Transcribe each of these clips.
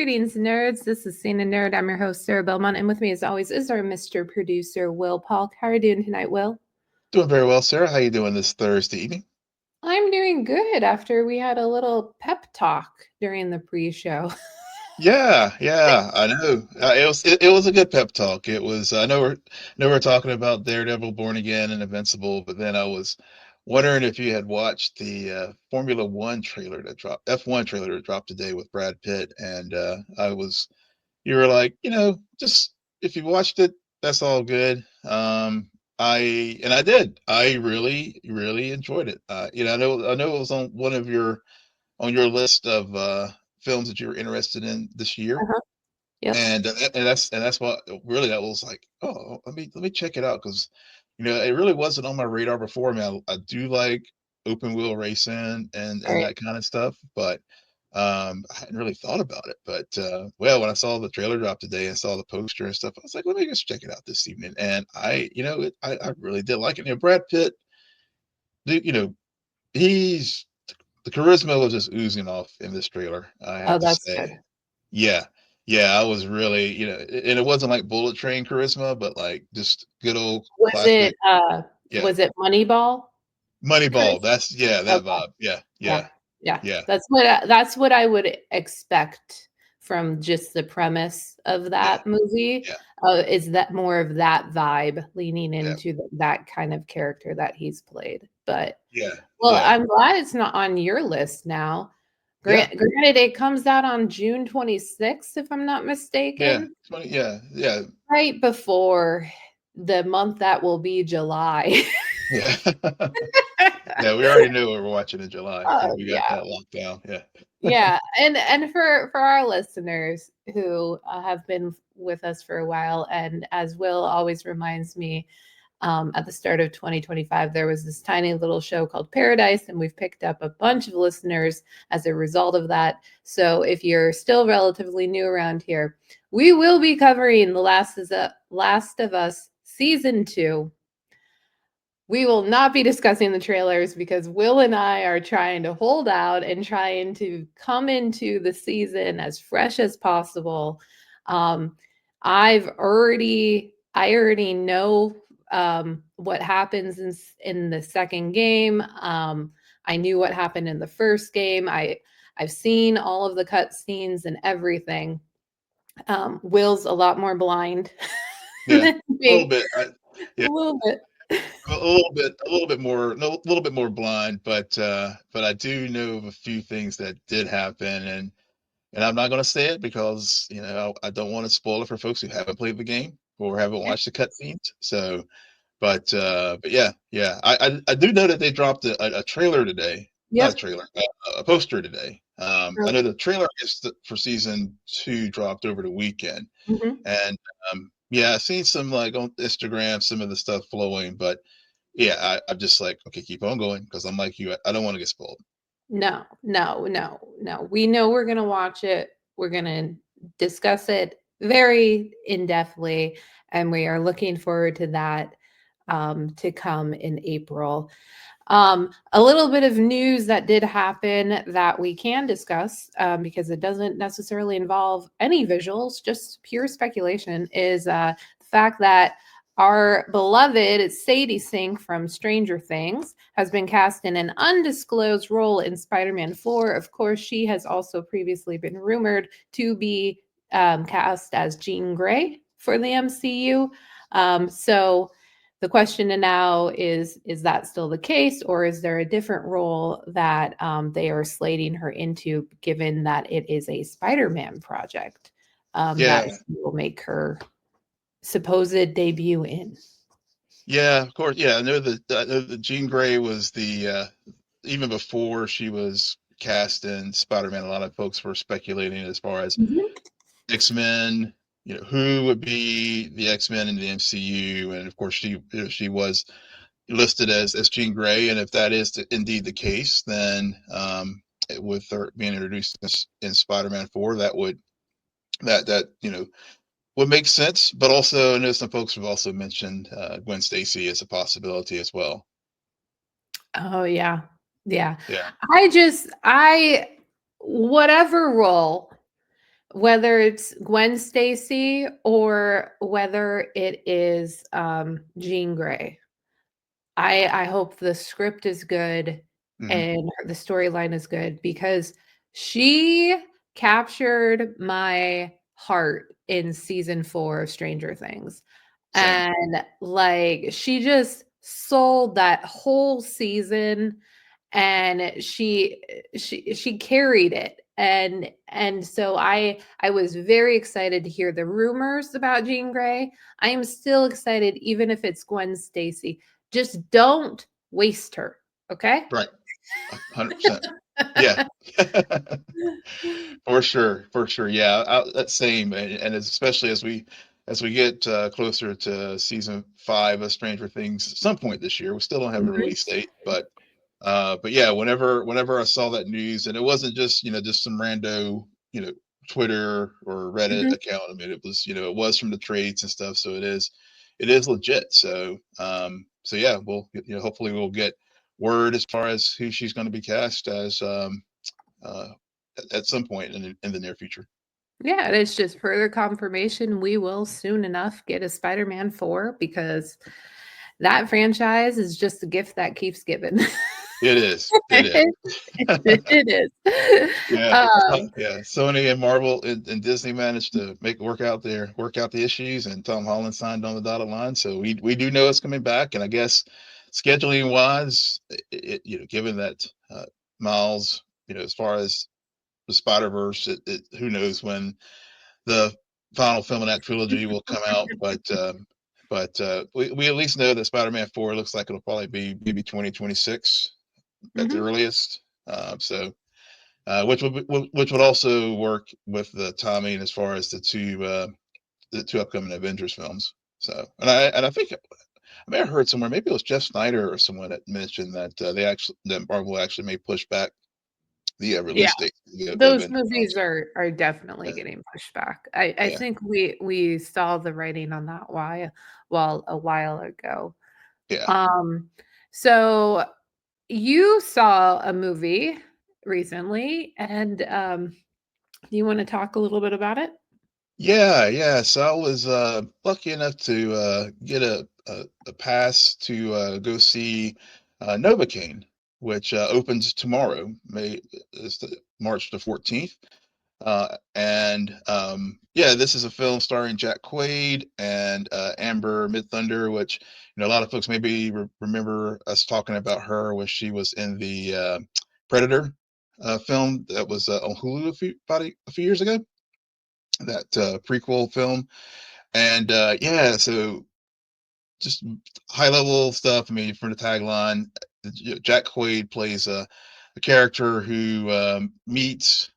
Greetings, nerds. This is Scene and Nerd. I'm your host, Sarah Belmont, and with me, as always, is our Mr. Producer, Will Polk. How are you doing tonight, Will? Doing very well, Sarah. How you doing this Thursday evening? I'm doing good after we had a little pep talk during the pre-show. Yeah, I know. It was a good pep talk. It was. I know we're talking about Daredevil, Born Again, and Invincible, but then I was wondering if you had watched the Formula One trailer that dropped, F1 trailer that dropped today with Brad Pitt, and you were like, just if you watched it, that's all good. I did. I really, really enjoyed it. I know it was on your list of films that you were interested in this year, Uh-huh. Yep. and that's what really that was like. Oh, let me check it out because it really wasn't on my radar before. I mean, I do like open wheel racing and Right. that kind of stuff, but I hadn't really thought about it. But well, when I saw the trailer drop today and saw the poster and stuff, I was like, let me just check it out this evening. And I really did like it. Brad Pitt, you know, he's the charisma was just oozing off in this trailer, I Oh, have to that's good. say. Yeah. Yeah, I was really, and it wasn't like bullet train charisma, but like just good old Was it classic. uh Yeah. was it Moneyball, Moneyball. Chris? That's, yeah, that Okay. vibe. Yeah. Yeah. Yeah. Yeah. Yeah. That's what I would expect from just the premise of Yeah. that movie. Yeah. Is that more of that vibe leaning Yeah. into that kind of character that he's played? But Yeah. well, Yeah. I'm glad it's not on your list now. Yeah. Granted, it comes out on June 26th, if I'm not Yeah. mistaken, Yeah. Yeah. right before the month that will be July. Yeah. Yeah. We already knew we were watching in July. I think we got Yeah. that locked down. Yeah. Yeah, and for our listeners who have been with us for a while, and as Will always reminds me, at the start of 2025, there was this tiny little show called Paradise, and we've picked up a bunch of listeners as a result of that. So if you're still relatively new around here, we will be covering Last of Us season 2. We will not be discussing the trailers because Will and I are trying to hold out and trying to come into the season as fresh as possible. Um, I already know what happens in the second game. I knew what happened in the first game. I've seen all of the cutscenes and everything. Will's a lot more blind Yeah. than A little me, bit. a Yeah. little bit. A little bit more, no, a little bit more blind, but I do know of a few things that did happen, and I'm not going to say it because I don't want to spoil it for folks who haven't played the game or haven't watched the cutscenes. So, but yeah, I do know that they dropped a trailer today, not a Yep. trailer, a poster today. I know the trailer for season 2 dropped over the weekend, Mhm. and yeah, I've seen some like on Instagram, some of the stuff flowing, but yeah, I'm just like, okay, keep on going because I'm like you. I don't want to get spoiled. No, no, no, no. We know we're gonna watch it. We're gonna discuss it very in-depthly, and we are looking forward to that to come in April. A little bit of news that did happen that we can discuss because it doesn't necessarily involve any visuals, just pure speculation, is the fact that our beloved Sadie Sink from Stranger Things has been cast in an undisclosed role in Spider-Man 4. Of course, she has also previously been rumored to be cast as Jean Grey for the MCU. So the question now is that still the case, or is there a different role that they are slating her into, given that it is a Spider-Man project that Yeah, she will make her supposed debut in? yeah, of course. Yeah, I know that Jean Grey was the even before she was cast in Spider-Man. A lot of folks were speculating as far as Mhm. X-Men. Who would be the X-Men in the MCU, and of course she was listed as Jean Grey, and if that is indeed the case, then with her being introduced in Spider-Man 4, that would make sense. But also, I know some folks have also mentioned Gwen Stacy as a possibility as well. Oh yeah, yeah. Yeah, I whatever role, whether it's Gwen Stacy or whether it is Jean Grey. I hope the script is good Mhm. and the storyline is good because she captured my heart in season 4 of Stranger Things. Same. And, like, she just sold that whole season, and she carried it, and so I was very excited to hear the rumors about Jean Grey. I am still excited even if it's Gwen Stacy. Just don't waste her, okay? Right. 100%. Yeah. For sure, for sure. Yeah, that same, and especially as we get closer to season 5 of Stranger Things at some point this year. We still don't have a Mhm. release date, but yeah, whenever I saw that news, and it wasn't just just some rando Twitter or Reddit Mhm. account. I mean, it was it was from the trades and stuff, so it is legit. So so yeah, we'll hopefully we'll get word as far as who she's going to be cast as uh, at some point in the near future. Yeah, and it's just further confirmation we will soon enough get a Spider-Man 4 because that franchise is just a gift that keeps giving. It is. It is. It it is. Yeah, Um, yeah. Sony and Marvel and Disney managed to work out the issues, and Tom Holland signed on the dotted line. So we do know it's coming back, and I guess scheduling wise, given that Miles, as far as the Spider Verse, who knows when the final film of that trilogy will come out, but we at least know that Spider-Man 4 looks like it'll probably be maybe 2026 at the mhm. earliest. So which would also work with the timing as far as the two upcoming Avengers films. So and I think I may have heard somewhere, maybe it was Jeff Snyder or someone that mentioned that that Marvel actually may push back the Yeah, release date of the those Avengers movies films. are definitely Yeah, getting pushed back. I yeah, think we saw the writing on that a while ago. yeah. Um, so you saw a movie recently, and, do you wanna talk a little bit about it? Yeah, yeah. So I was lucky enough to get a pass to go see Novocaine, which opens tomorrow, May is March the 14th. And yeah, this is a film starring Jack Quaid and Amber Midthunder, which a lot of folks maybe remember us talking about her when she was in the Predator film that was on Hulu a few years ago, that prequel film. And yeah, so just high level stuff. I mean, from the tagline, Jack Quaid plays a character who meets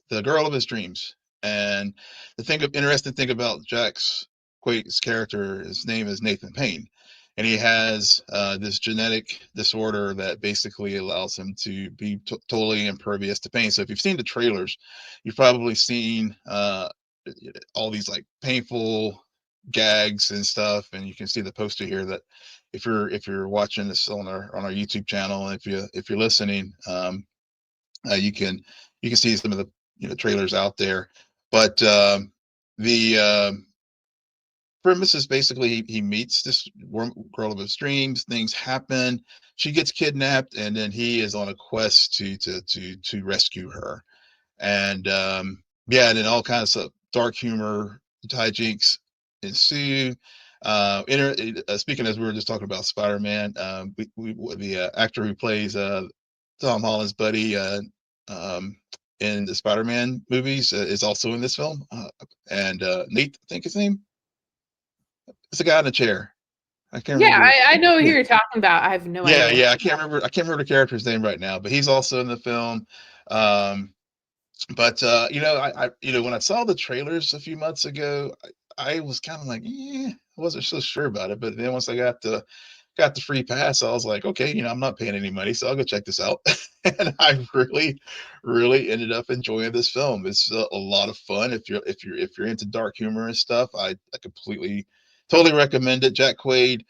the girl of his dreams. And interesting thing about Jack's Quaid's character, his name is Nathan Payne, and he has this genetic disorder that basically allows him to be totally impervious to pain. So if you've seen the trailers, you've probably seen all these like painful gags and stuff, and you can see the poster here that if you're watching this on our YouTube channel, and if you're listening, you can see some of the trailers out there. But the premise is basically he meets this girl of his dreams. Things happen. She gets kidnapped, and then he is on a quest to rescue her. And yeah, and then all kinds of dark humor, hijinks ensue. Speaking as we were just talking about Spider-Man, the actor who plays Tom Holland's buddy um, in the Spider-Man movies is also in this film. And Nate, I think his name. It's a guy in a chair. I can't Yeah, remember. I know who Yeah, you're talking about. I have no yeah, idea. yeah. I can't remember the character's name right now, but he's also in the film. Um, but when I saw the trailers a few months ago, I was kind of like, I wasn't so sure about it. But then once I got the free pass, I was like, okay, I'm not paying any money, so I'll go check this out. And I really, really ended up enjoying this film. It's a lot of fun if you're into dark humor and stuff. I completely, totally recommend it. Jack Quaid,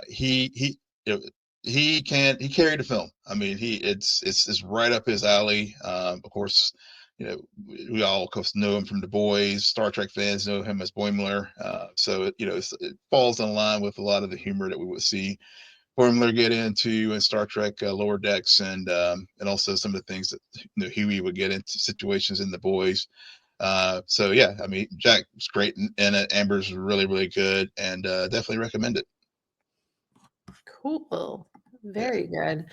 he you know, he carried the film. I mean, it's right up his alley. Of course, we all of course know him from The Boys. Star Trek fans know him as Boimler. So it falls in line with a lot of the humor that we would see Boimler get into in Star Trek Lower Decks, and also some of the things that Huey would get into situations in The Boys. So yeah, I mean Jack's great in it. Amber's really really good, and definitely recommend it. Cool. Yeah. Very good.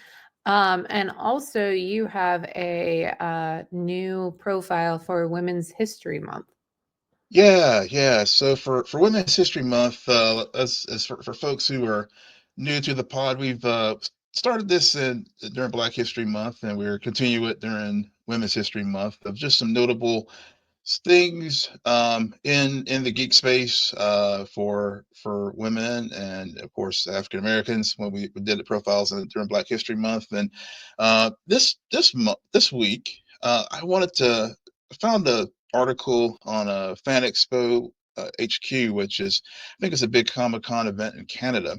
And also you have a new profile for Women's History Month. Yeah, yeah. So for Women's History Month, as for folks who are new to the pod, we've started this during Black History Month, and we're continue it during Women's History Month of just some notable things in the geek space for women and of course African Americans when we did the profiles during Black History Month. And this week I found an article on a Fan Expo HQ, which is I think it's a big Comic-Con event in Canada.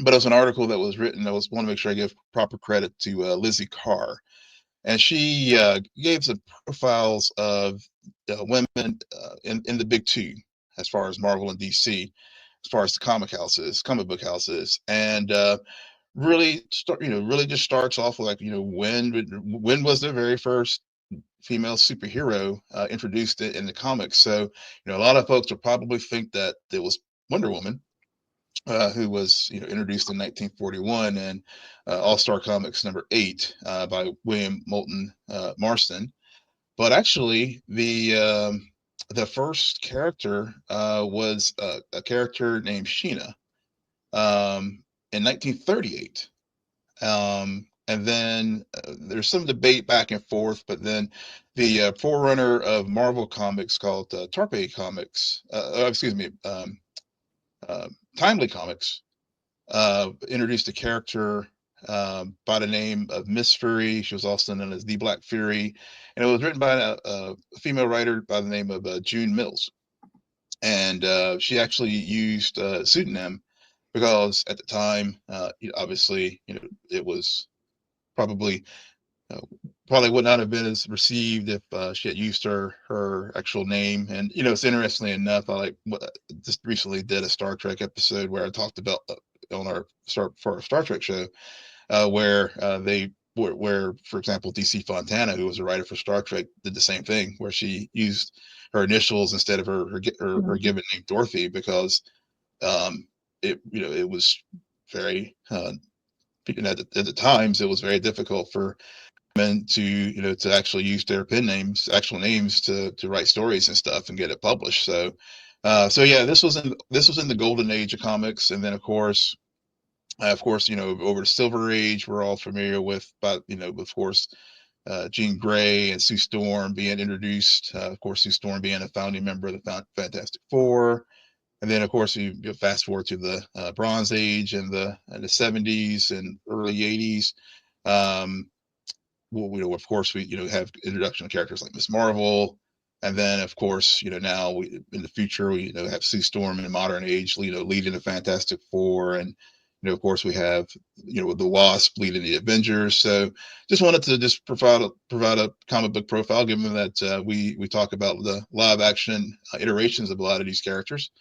But it was an article that was written. I want to make sure I give proper credit to Lizzie Carr, and she gave some profiles of women in the big two, as far as Marvel and DC, as far as the comic book houses, and really just starts off with like when was the very first female superhero introduced it in the comics. So a lot of folks will probably think that it was Wonder Woman, who was introduced in 1941 in All Star Comics #8 by William Moulton Marston. But actually, the first character was a character named Sheena in 1938. And then there's some debate back and forth, but then the forerunner of Marvel Comics called Tarpe Comics, excuse me, Timely Comics, introduced a character by the name of Miss Fury. She was also known as the Black Fury, and it was written by a female writer by the name of June Mills. And she actually used a pseudonym because at the time, obviously, it was probably uh, probably would not have been as received if she had used her actual name. And it's interestingly enough, I just recently did a Star Trek episode where I talked about on for our Star Trek show where where for example DC Fontana, who was a writer for Star Trek, did the same thing where she used her initials instead of her Mhm. given name Dorothy because it was very at the times it was very difficult for men to actually use their actual names to write stories and stuff and get it published. So yeah, this was in the golden age of comics. And then of course over the silver age we're all familiar with, but of course Jean Grey and Sue Storm being introduced, of course Sue Storm being a founding member of the Fantastic Four. And then of course you fast forward to the Bronze Age and the 70s and early 80s. um, of course, we have introduction of characters like Miss Marvel, and then of course, now in the future we have Sue Storm in the modern age, leading the Fantastic Four, and of course we have the Wasp leading the Avengers. So just wanted to just provide a comic book profile, given that we talk about the live action iterations of a lot of these characters.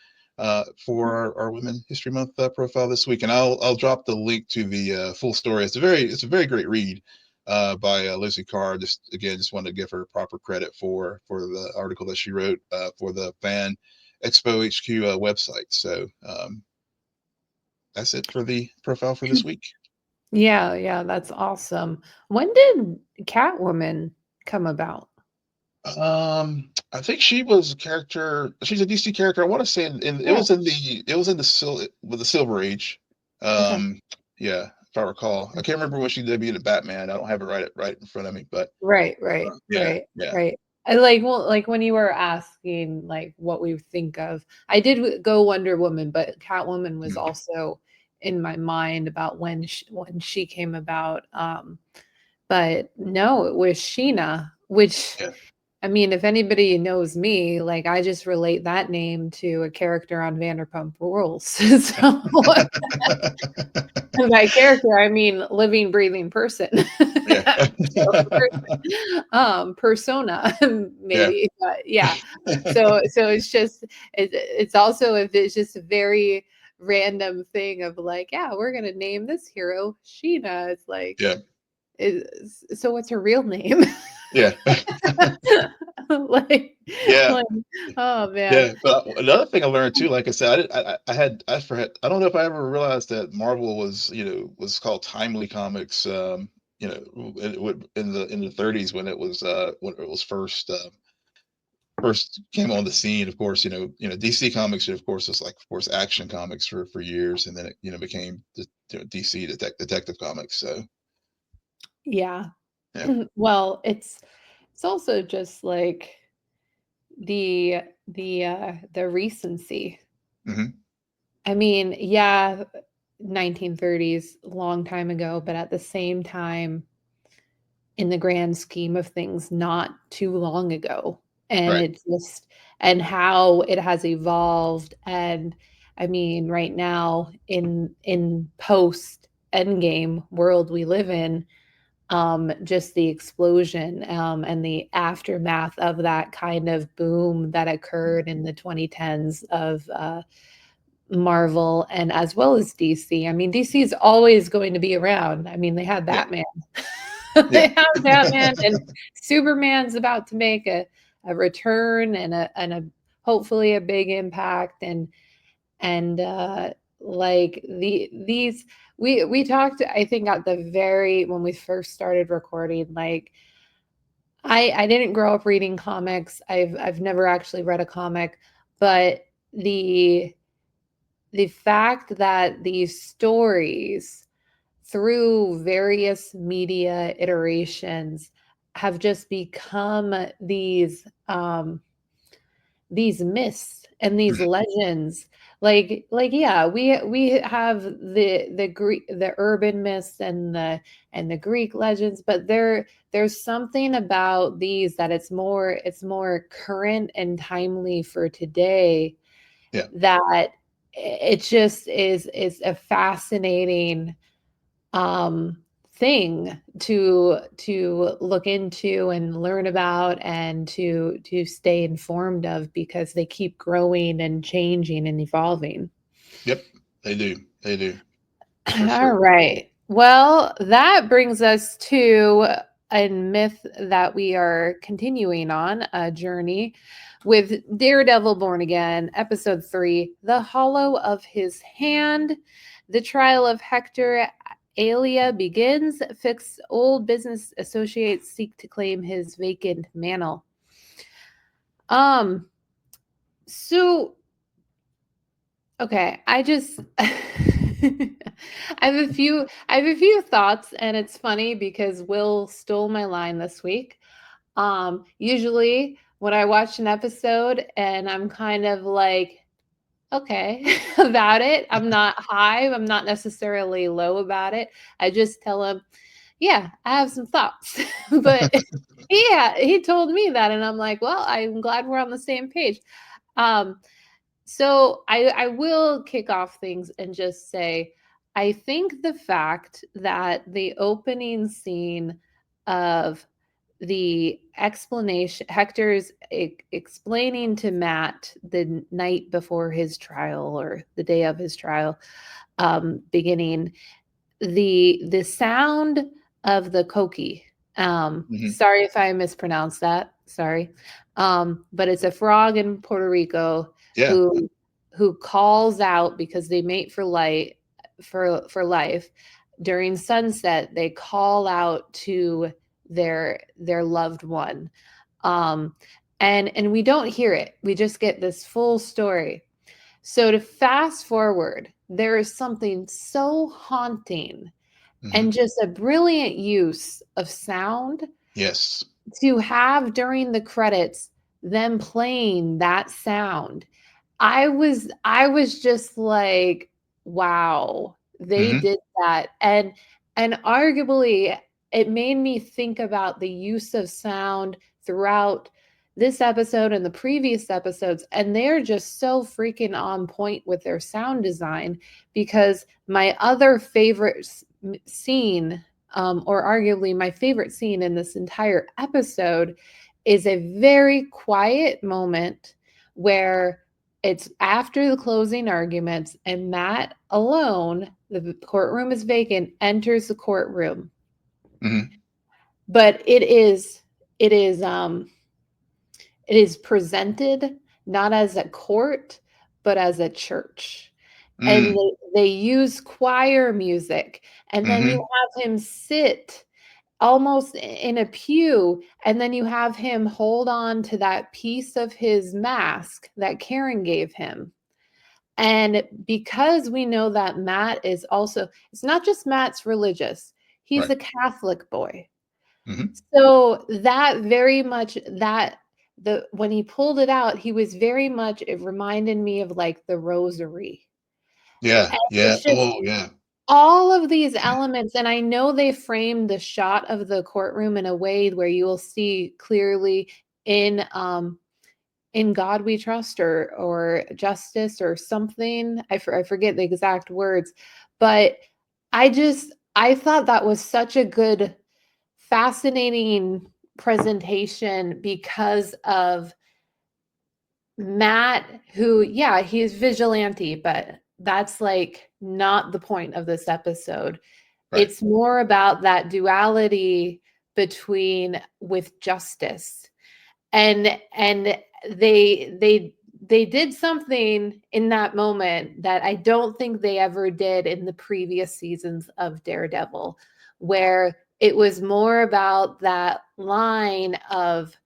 For our Women History Month profile this week, and I'll drop the link to the full story. It's a very great read by Lucy Carr. Just wanted to give her proper credit for the article that she wrote for the Fan Expo HQ website. So that's it for the profile for this week. Yeah, yeah, that's awesome. When did Catwoman come about? I think she was a character. She's a DC character. I want to say it Yeah. was in the Silver Age. Okay. Um, yeah, if I recall, I can't remember when she debuted at Batman. I don't have it right in front of me, but Right, right, yeah, right, yeah. right. I like well, like when you were asking like what we think of, I did go Wonder Woman, but Catwoman was Mhm. also in my mind about when she came about. But no, it was Sheena, which Yeah. I mean, if anybody knows me, like I just relate that name to a character on Vanderpump Rules. So by character, I mean living, breathing person. Yeah. So, persona, Yeah. maybe, but yeah. So it's just it's also if it's just a very random thing of like, yeah, we're gonna name this hero Sheena. It's like, Yeah. so what's her real name? Yeah. like, Yeah. like, oh man. Yeah, but another thing I learned too, like I said, I had I forget I don't know if I ever realized that Marvel was, was called Timely Comics, in the 30s when it was first came on the scene. Of course, DC Comics, of course, was like, of course, Action Comics for years, and then it became the DC Detective Comics. So Yeah. yeah. Well, it's also just like the recency. Hmm. I mean, yeah, 1930s, long time ago, but at the same time, in the grand scheme of things, not too long ago. And Right. it's just and how it has evolved. And I mean, right now in post endgame world we live in, just the explosion, and the aftermath of that kind of boom that occurred in the 2010s of Marvel and as well as DC. I mean, DC is always going to be around. I mean, they had Yeah. Batman. Yeah. They have Batman, and Superman's about to make a return and a hopefully a big impact. And like these we talked, I think, at the very when we first started recording, like I didn't grow up reading comics. I've never actually read a comic, but the the fact that these stories through various media iterations have just become these myths and these Mhm. legends. Like yeah, we have the urban myths and the Greek legends, but there's something about these that it's more current and timely for today, Yeah. that it just is a fascinating um thing to look into and learn about and to stay informed of, because they keep growing and changing and evolving. Yep. They do. They do for All sure. right. Well, that brings us to a myth that we are continuing on a journey with Daredevil Born Again, episode 3, The Hollow of His Hand. The trial of Hector Ayala begins. Fix old business associates seek to claim his vacant mantle. Um, so okay, I just I have a few thoughts, and it's funny because Will stole my line this week. Usually when I watch an episode and I'm kind of like, okay, about it, I'm not high, I'm not necessarily low about it. I just tell him, yeah, I have some thoughts. But yeah, he told me that, and I'm like, well, I'm glad we're on the same page. Um, so I will kick off things and just say, I think the fact that the opening scene of the explanation, Hector's explaining to Matt the night before his trial or the day of his trial, beginning, the sound of the koki. Hmm. Sorry if I mispronounced that. Sorry. But it's a frog in Puerto Rico Yeah. who calls out because they mate for light for life. During sunset, they call out to their loved one. Um, and we don't hear it. We just get this full story. So to fast forward, there is something so haunting Hmm. and just a brilliant use of sound Yes. to have during the credits them playing that sound. I was just like, wow, they Hmm. did that. And arguably it made me think about the use of sound throughout this episode and the previous episodes, and they're just so freaking on point with their sound design. Because my other favorite scene, or arguably my favorite scene in this entire episode, is a very quiet moment where it's after the closing arguments and Matt alone, the courtroom is vacant, enters the courtroom. Mm-hmm. But it is presented not as a court, but as a church. And Mm. they use choir music, and then you Mm-hmm. have him sit almost in a pew, and then you have him hold on to that piece of his mask that Karen gave him. And because we know that Matt is also, it's not just Matt's religious, he's Right. a Catholic boy. Mm-hmm. So that very much that the when he pulled it out, he was very much, it reminded me of like the rosary. Yeah. And Yeah. it's just Oh, yeah. all of these elements, and I know they framed the shot of the courtroom in a way where you will see clearly in in God we trust, or justice or something. I forget the exact words, but I thought that was such a good, fascinating presentation because of Matt, who, yeah, he's vigilante, but that's like not the point of this episode. Right. It's more about that duality between with justice. And they did something in that moment that I don't think they ever did in the previous seasons of Daredevil, where it was more about that line of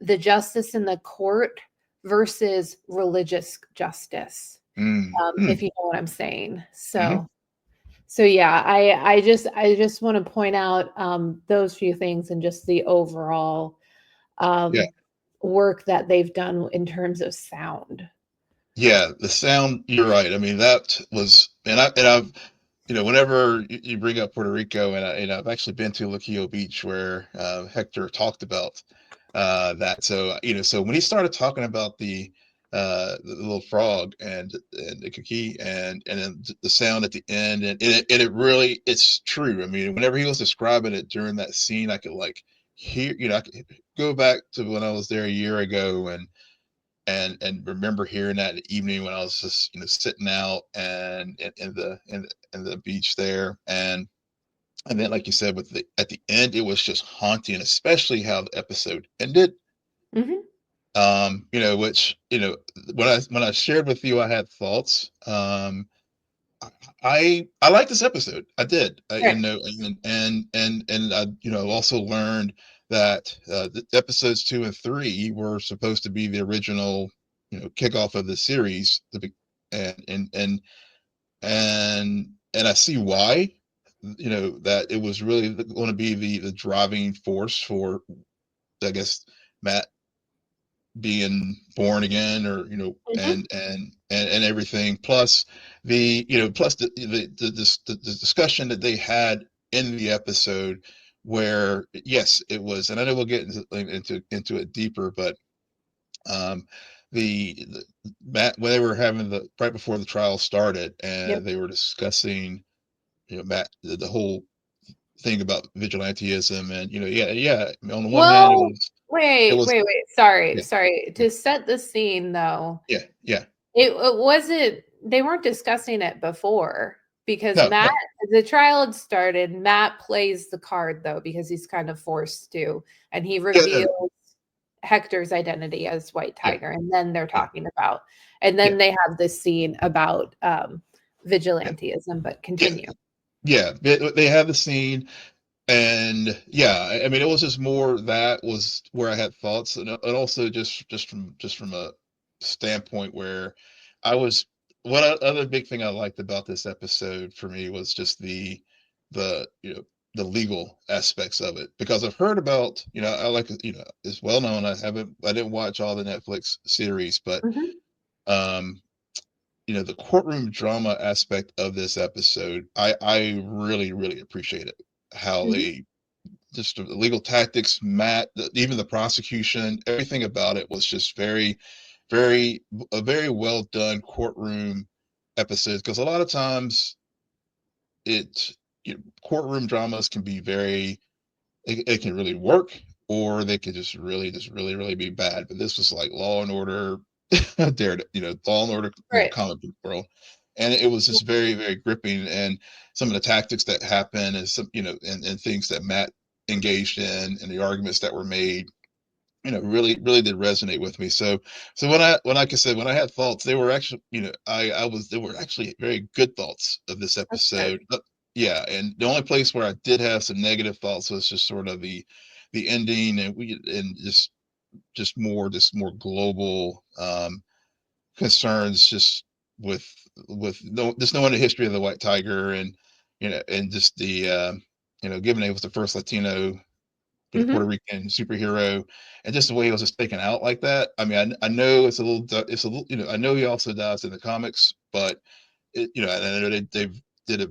the justice in the court versus religious justice, Mm-hmm. if you know what I'm saying. Mm-hmm. So yeah, I just want to point out those few things, and just the overall Yeah. work that they've done in terms of sound. Yeah. The sound, you're right. I mean, that was, I've, whenever you bring up Puerto Rico, and I've actually been to Luquillo Beach where Hector talked about that. So, so when he started talking about the little frog and the kiki and then the sound at the end, and it really, it's true. I mean, whenever he was describing it during that scene, I could like hear, I could go back to when I was there a year ago and remember hearing that evening when I was just sitting out and in the beach there, and then like you said, with the at the end, it was just haunting, especially how the episode ended. Mhm. Which when I shared with you, I had thoughts. I like this episode. I did, Right. and I also learned that the episodes 2 and 3 were supposed to be the original kickoff of the series, and I see why. That it was really going to be the driving force for, I guess, Matt being born again, or Mhm. and everything, plus the discussion that they had in the episode, where yes, it was, and I know we'll get into it deeper, but um the Matt, when they were having the right before the trial started, Yep. and they were discussing, Matt, the whole thing about vigilantism, and yeah, on the one hand, Well, it wait, was wait, wait. Sorry, yeah, sorry. yeah, To set the scene, though, yeah, yeah. it wasn't. They weren't discussing it before, because No, Matt, no. the trial had started. Matt plays the card though because he's kind of forced to, and he Yeah, no, reveals Hector's identity as White yeah, Tiger, and then they're yeah, talking about, and yeah, then they have this scene about yeah, vigilantism. But yeah, continue. yeah. They have the scene, and yeah, I mean, it was just more that was where I had thoughts, and also just from a standpoint where I was. Other big thing I liked about this episode for me was just the the legal aspects of it, because I've heard about, I like, it's well known. I didn't watch all the Netflix series, but Mhm. um the courtroom drama aspect of this episode, I really, really appreciate it. How Mhm. just the legal tactics, Matt, even the prosecution, everything about it was just a very well done courtroom episode. Because a lot of times, it courtroom dramas can be it can really work, or they could just really be bad. But this was like Law and Order, Law and Order, Right. comic book world, and it was just very gripping. And some of the tactics that happened, and and things that Matt engaged in, and the arguments that were made, really did resonate with me. So like I said, when I had thoughts, they were actually, they were actually very good thoughts of this That's good. episode. Yeah, and the only place where I did have some negative thoughts was just sort of the ending, and just more global concerns, just with just knowing the history of the White Tiger, and just given it was the first Latino, Puerto Mhm. Rican superhero, and just the way he was just taken out like that. I mean, I know I know he also dies in the comics, but and I know they've did a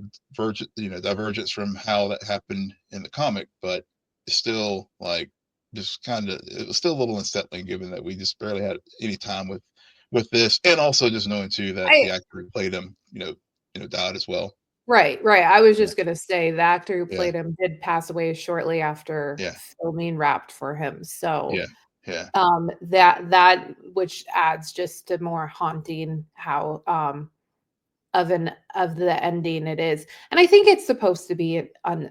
divergence from how that happened in the comic, but it's still like just kind of it was still a little unsettling, given that we just barely had any time with this, and also just knowing too that I the actor who played him, died as well. Right, right. I was Yeah, just gonna say the actor who yeah, played him did pass away shortly after yeah, filming wrapped for him. So, yeah, yeah, that which adds just a more haunting how, of the ending it is. And I think it's supposed to be yeah,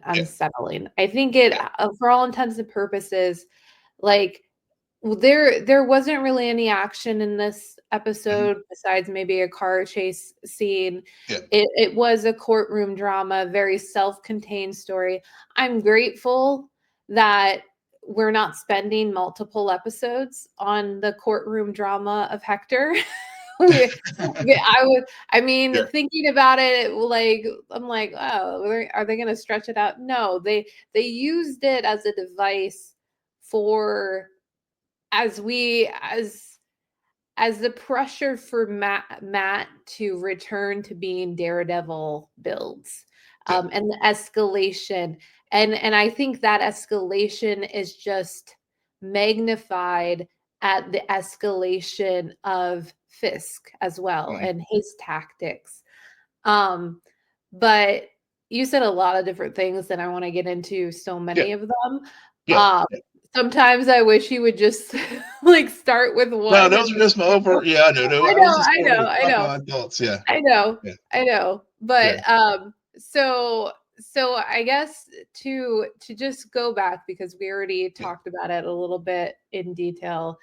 unsettling. I think it, yeah. for all intents and purposes, like, there wasn't really any action in this Hmm. episode besides maybe a car chase scene. Yeah. It was a courtroom drama, very self-contained story. I'm grateful that we're not spending multiple episodes on the courtroom drama of Hector. We yeah, I mean, Yeah. thinking about it, like, I'm like, "Oh, are they gonna stretch it out?" No, they used it as a device for as we as the pressure for Matt to return to being Daredevil builds, Yeah. and the escalation, and I think that escalation is just magnified at the escalation of Fisk as well Mhm. and his tactics. Um, but you said a lot of different things, and I wanna get into so Yeah. many of them. Yeah. Um, Yeah. sometimes I wish he would just, like, start with No, one those and are just my over. Yeah, I know. No, I I was know, just I going know, with I top of know, my thoughts. Yeah. I know, Yeah. I know, Yeah. but, so I guess to just go back because we already Yeah. talked about it a little bit in detail,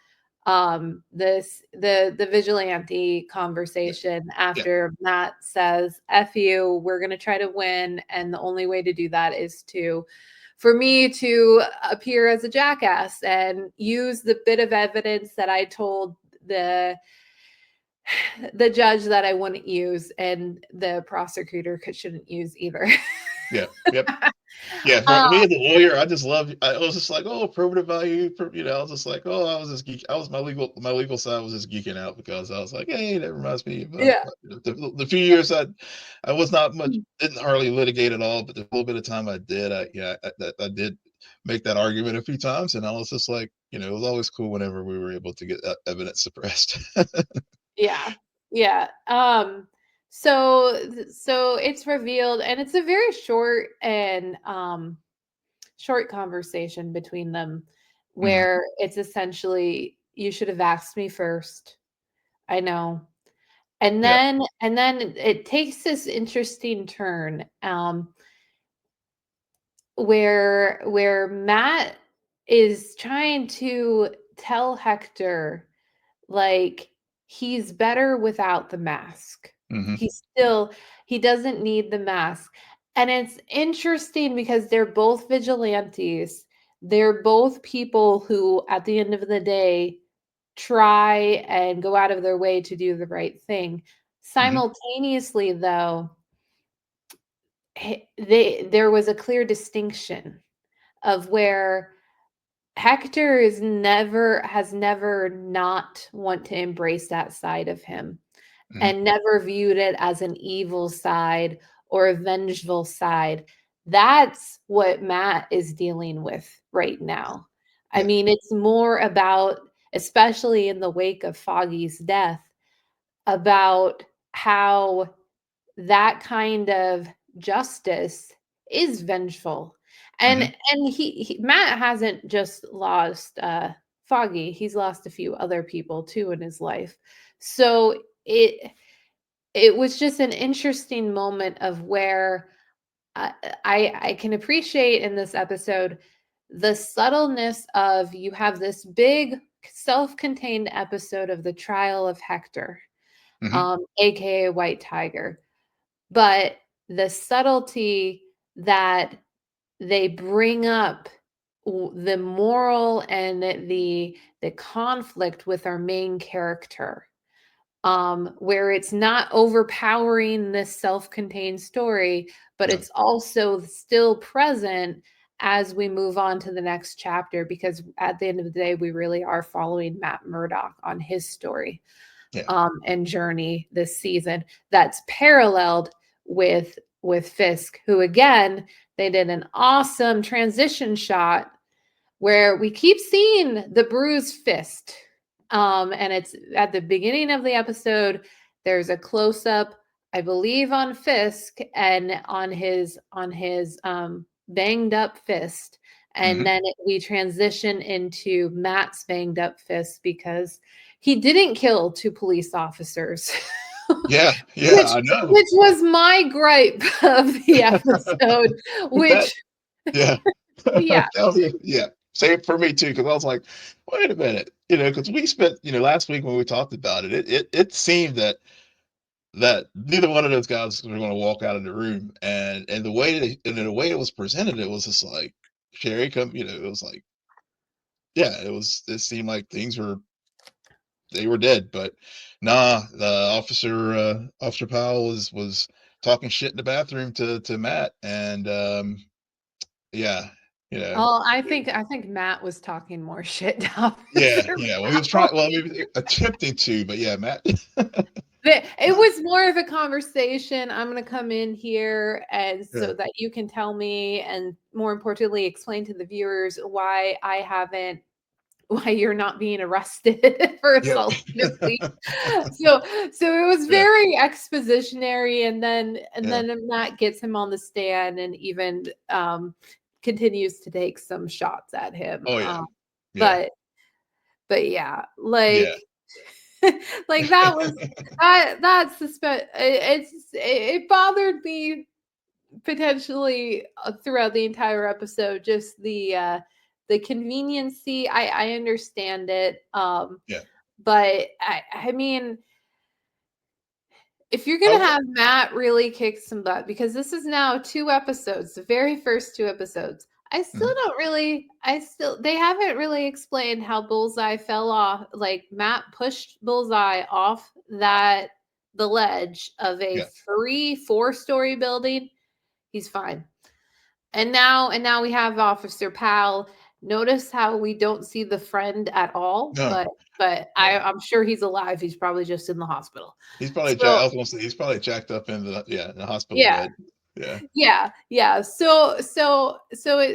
the vigilante Yeah. conversation Yeah. after Matt says, "F you, we're gonna try to win, and the only way to do that is to for me to appear as a jackass and use the bit of evidence that I told the the judge that I wouldn't use and the prosecutor shouldn't use either." Yeah. Yep. Yeah, for Uh, me as a lawyer, I just love. I was just like, oh, probative value. I was just like, oh, I was just geek. I was my legal side was just geeking out, because I was like, hey, that reminds me of yeah. the few years I was not much, didn't hardly litigate at all, but the little bit of time I did, I did make that argument a few times, and I was just like, it was always cool whenever we were able to get evidence suppressed. Yeah. Yeah. So it's revealed and it's a very short conversation between them Mhm. where it's essentially you should have asked me first. I know. Yeah. And then it takes this interesting turn where Matt is trying to tell Hector like, he's better without the mask. Hmm. He doesn't need the mask. And it's interesting because they're both vigilantes. They're both people who, at the end of the day, try and go out of their way to do the right thing. Hmm. Simultaneously, though, there was a clear distinction of where Hector has never not want to embrace that side of him Hmm. and never viewed it as an evil side or a vengeful side. That's what Matt is dealing with right now. I Yeah. mean, it's more about, especially in the wake of Foggy's death, about how that kind of justice is vengeful. And Hmm. Matt hasn't just lost Foggy, he's lost a few other people too in his life. So it was just an interesting moment of where I I can appreciate in this episode the subtleness of, you have this big self-contained episode of the trial of Hector, Hmm. aka White Tiger, but the subtlety that they bring up the moral and the conflict with our main character, where it's not overpowering this self-contained story, but No. it's also still present as we move on to the next chapter, because at the end of the day, we really are following Matt Murdock on his story, Yeah. and journey this season, that's paralleled with Fisk, who again, they did an awesome transition shot where we keep seeing the bruised fist. And it's at the beginning of the episode. There's a close up, I believe, on Fisk and on his banged up fist. And Hmm. then we transition into Matt's banged up fist because he didn't kill two police officers, Yeah. Yeah. which I know. which was my gripe of the episode. That. Which, Yeah. yeah, Yeah. Same for me too, because I was like, wait a minute, because we spent, last week when we talked about it, it seemed that neither one of those guys were going to walk out of the room, and the way it was presented, it was just like Sherry come, it was like, yeah, it seemed like they were dead, but nah, the Officer Powell was talking shit in the bathroom to Matt, and yeah, you know. oh, I think Matt was talking more shit to Yeah, Officer yeah. Well, he was trying. Powell. Well, he was attempting to, but yeah, Matt. It was more of a conversation. I'm going to come in here and Yeah, so that you can tell me, and more importantly, explain to the viewers why you're not being arrested for yeah, assaulting a police. So it was yeah, very expositionary, and then yeah. Matt gets him on the stand and even continues to take some shots at him. Oh yeah, yeah, But yeah, yeah, like that was that's it bothered me potentially throughout the entire episode, just the conveniency. I understand it, yeah. but I mean, if you're I gonna was, have Matt really kick some butt, because this is now 2 episodes, the very first 2 episodes, mhm, I still they haven't really explained how Bullseye fell off. Like, Matt pushed Bullseye off the ledge of a yeah. 4-story building. He's fine. And now we have Officer Powell. Notice how we don't see the friend at all, No, but yeah. I'm sure he's alive. He's probably just in the hospital. He's probably. I So was gonna say he's probably jacked up in the hospital yeah, bed. Yeah, yeah.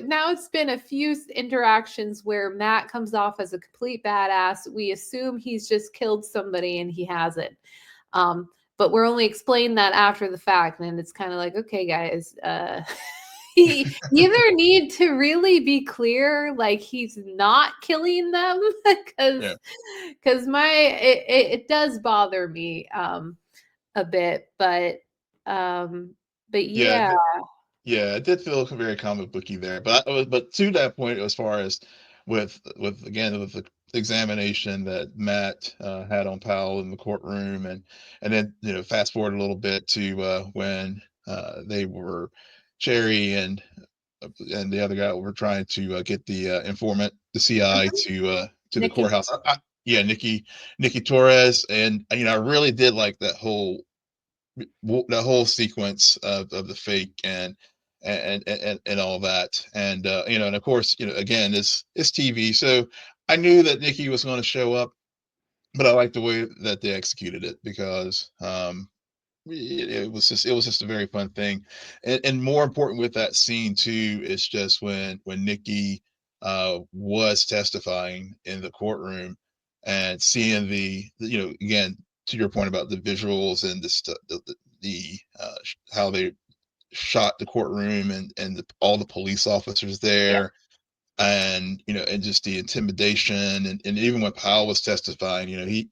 Now it's been a few interactions where Matt comes off as a complete badass. We assume he's just killed somebody and he hasn't. Um, but we're only explained that after the fact, and it's kind of like, okay, guys, he either need to really be clear, like he's not killing them, yeah, because it does bother me a bit, um, but yeah. yeah. Yeah, it did feel very comic booky there, but to that point, as far as with again with the examination that Matt had on Powell in the courtroom, and then fast forward a little bit to when they were Cherry and the other guy were trying to get the informant, the CI, Mhm. to the Nikki. courthouse. Yeah, Nikki Torres, and I really did like that whole sequence of the fake and all that, and of course, again, it's TV, so I knew that Nikki was going to show up, but I like the way that they executed it because it was just a very fun thing, and more important with that scene too is just when Nikki was testifying in the courtroom and seeing again, to your point about the visuals and the how they shot the courtroom and all the police officers Yeah. there, and and just the intimidation, and even when Powell was testifying, he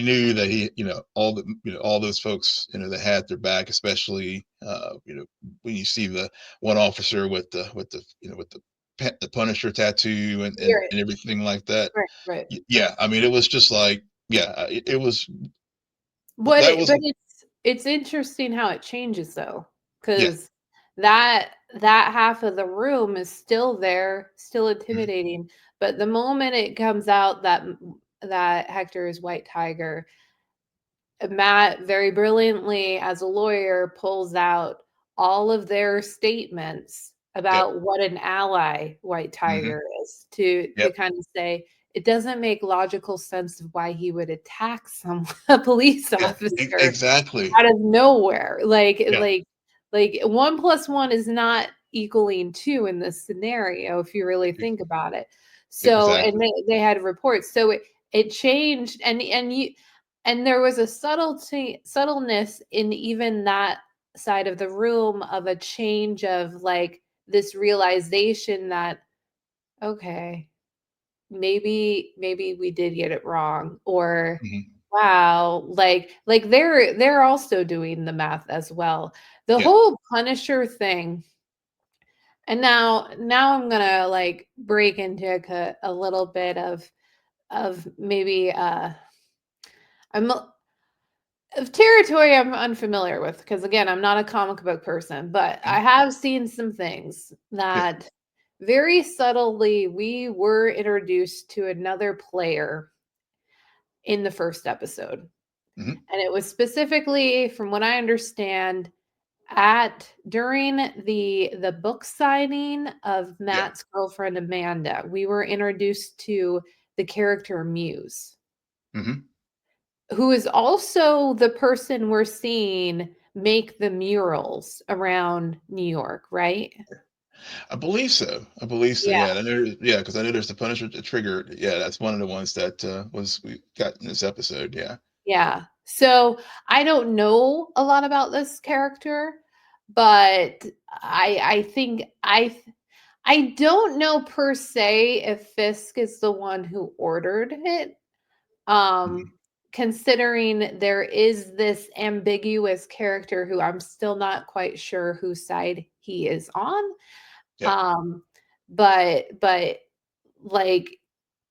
knew that all those folks, that had their back, especially when you see the one officer with the Punisher tattoo Right. and everything like that. Right. Right. Yeah, I mean, it was just like, yeah, it was that But was it's interesting how it changes though, yeah. because that half of the room is still there, still Mhm. intimidating. But the moment it comes out that Hector is White Tiger, Matt very brilliantly, as a lawyer, pulls out all of their statements Yep. about what an ally White Hmm. Tiger is to Yep. kind of say it doesn't make logical sense of why he would attack a police Yeah. officer Exactly. out of nowhere. Yeah. Like 1 plus 1 is not equaling 2 in this scenario, if you really think about it. So, and Exactly. they had reports. So it changed, and there was a subtleness in even that side of the room of a change of like this realization that okay, maybe we did get it wrong, or Hmm. wow, like they're also doing the math as well. The Yeah. whole Punisher thing, and now I'm gonna like break into a little bit of maybe I'm of territory I'm unfamiliar with, because again, I'm not a comic book person, but I Mhm. have seen some things Yeah. that very subtly we were introduced to another player in the first episode. Hmm. And it was specifically, from what I understand, at during the book signing of Yeah. Matt's girlfriend Amanda, we were introduced to the character Muse, Hmm. who is also the person we're seeing make the murals around New York, right? I believe so. I believe so. Yeah, Yeah, yeah, because I know there's the Punisher trigger. Yeah, that's one of the ones that was we got in this episode. Yeah. yeah. So I don't know a lot about this character, but I think I don't know per se if Fisk is the one who ordered it. Um, Mhm. Considering there is this ambiguous character who I'm still not quite sure whose side he is on. Yeah. Um, but like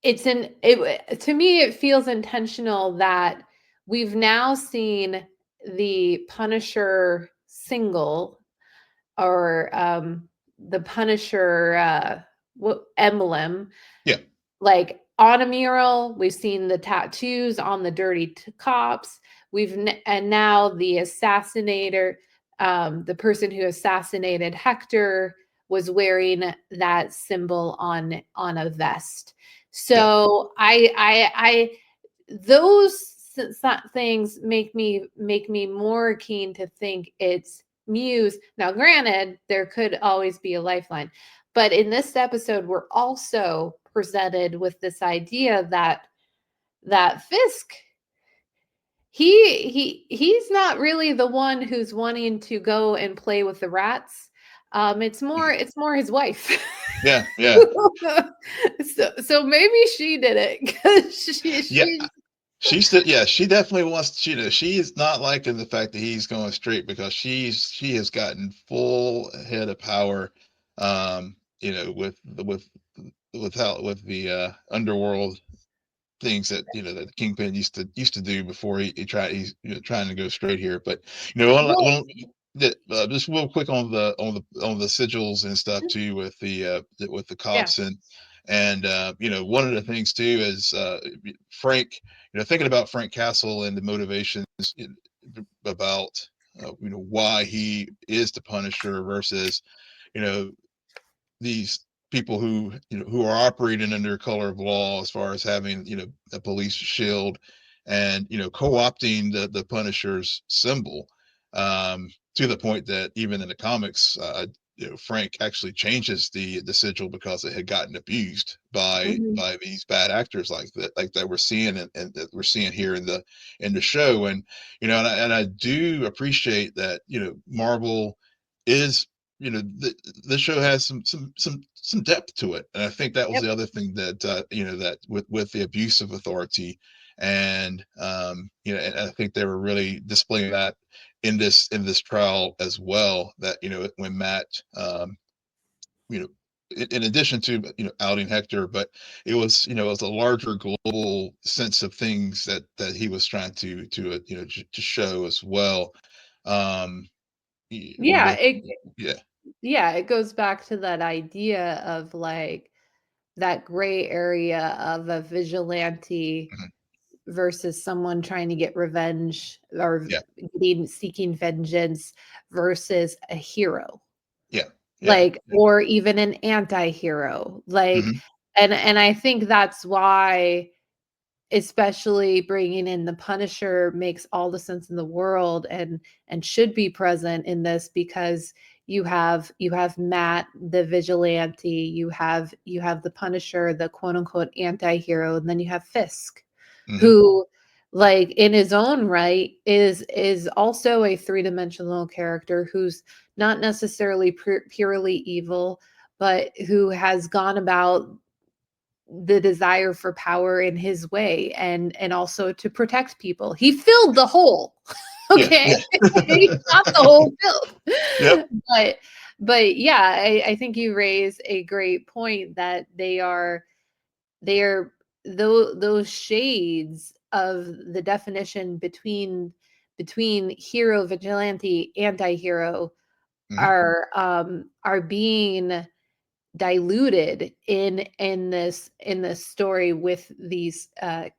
to me it feels intentional that we've now seen the Punisher single, or the Punisher what emblem, Yeah. like on a mural. We've seen the tattoos on the dirty cops. And now the assassinator, the person who assassinated Hector, was wearing that symbol on a vest. Yeah. So I those things make me more keen to think it's Muse. Now, granted, there could always be a lifeline, but in this episode, we're also presented with this idea that Fisk, he's not really the one who's wanting to go and play with the rats. Mhm. It's more his wife. Yeah. Yeah. So maybe she did it because Yeah. she Yeah, she definitely wants, she is not liking the fact that he's going straight because she has gotten full head of power, with the underworld things that that Kingpin used to do before he's trying to go straight here. But well, just real quick on the sigils and stuff too with the yeah. cops and one of the things too is Frank, thinking about Frank Castle and the motivations about why he is the Punisher versus you know these people who are operating under color of law as far as having a police shield and co-opting the Punisher's symbol, to the point that even in the comics, Frank actually changes the sigil because it had gotten abused Mhm. by these bad actors like that we're seeing, and that we're seeing here in the show. And and I do appreciate that Marvel is, the show has some depth to it, and I think that was Yep. the other thing that that with the abuse of authority, and and I think they were really displaying that in this trial as well. That when Matt, you know in addition to outing Hector, but it was a larger global sense of things that he was trying to show as well. Um, Yeah, with Yeah. it goes back to that idea of like that gray area of a vigilante Mhm. versus someone trying to get revenge or Yeah. seeking vengeance versus a hero. Yeah. Yeah. Like, or even an anti-hero. Like, Hmm. and I think that's why, especially bringing in the Punisher makes all the sense in the world and should be present in this, because you have Matt the vigilante, you have the Punisher, the quote unquote anti-hero, and then you have Fisk, Hmm. who, like, in his own right is also a three-dimensional character who's not necessarily purely evil, but who has gone about the desire for power in his way, and also to protect people. He filled the hole. Yeah. Okay. Yeah. He got the hole Yep. filled. But yeah, I think you raise a great point that they are those shades of the definition between hero, vigilante, anti-hero Hmm. are being diluted in this story with these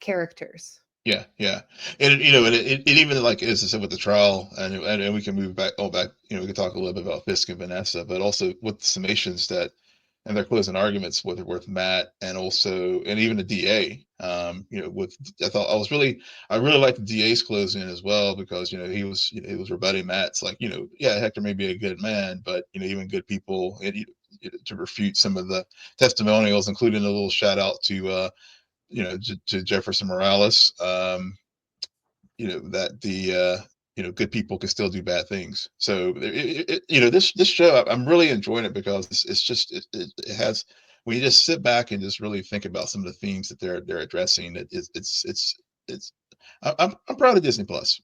characters. Yeah, yeah, and it even, like as I said, with the trial, and we can move back, we can talk a little bit about Fisk and Vanessa, but also with the summations that and their closing arguments with Matt, and also and even the DA. With I really liked the DA's closing as well, because he was rebutting Matt's, like, yeah, Hector may be a good man, but even good people, to refute some of the testimonials, including a little shout out to Jefferson Morales, that the good people can still do bad things. So this show, I'm really enjoying it, because it's just it has, when you just sit back and just really think about some of the themes that they're addressing, it's I'm proud of Disney Plus.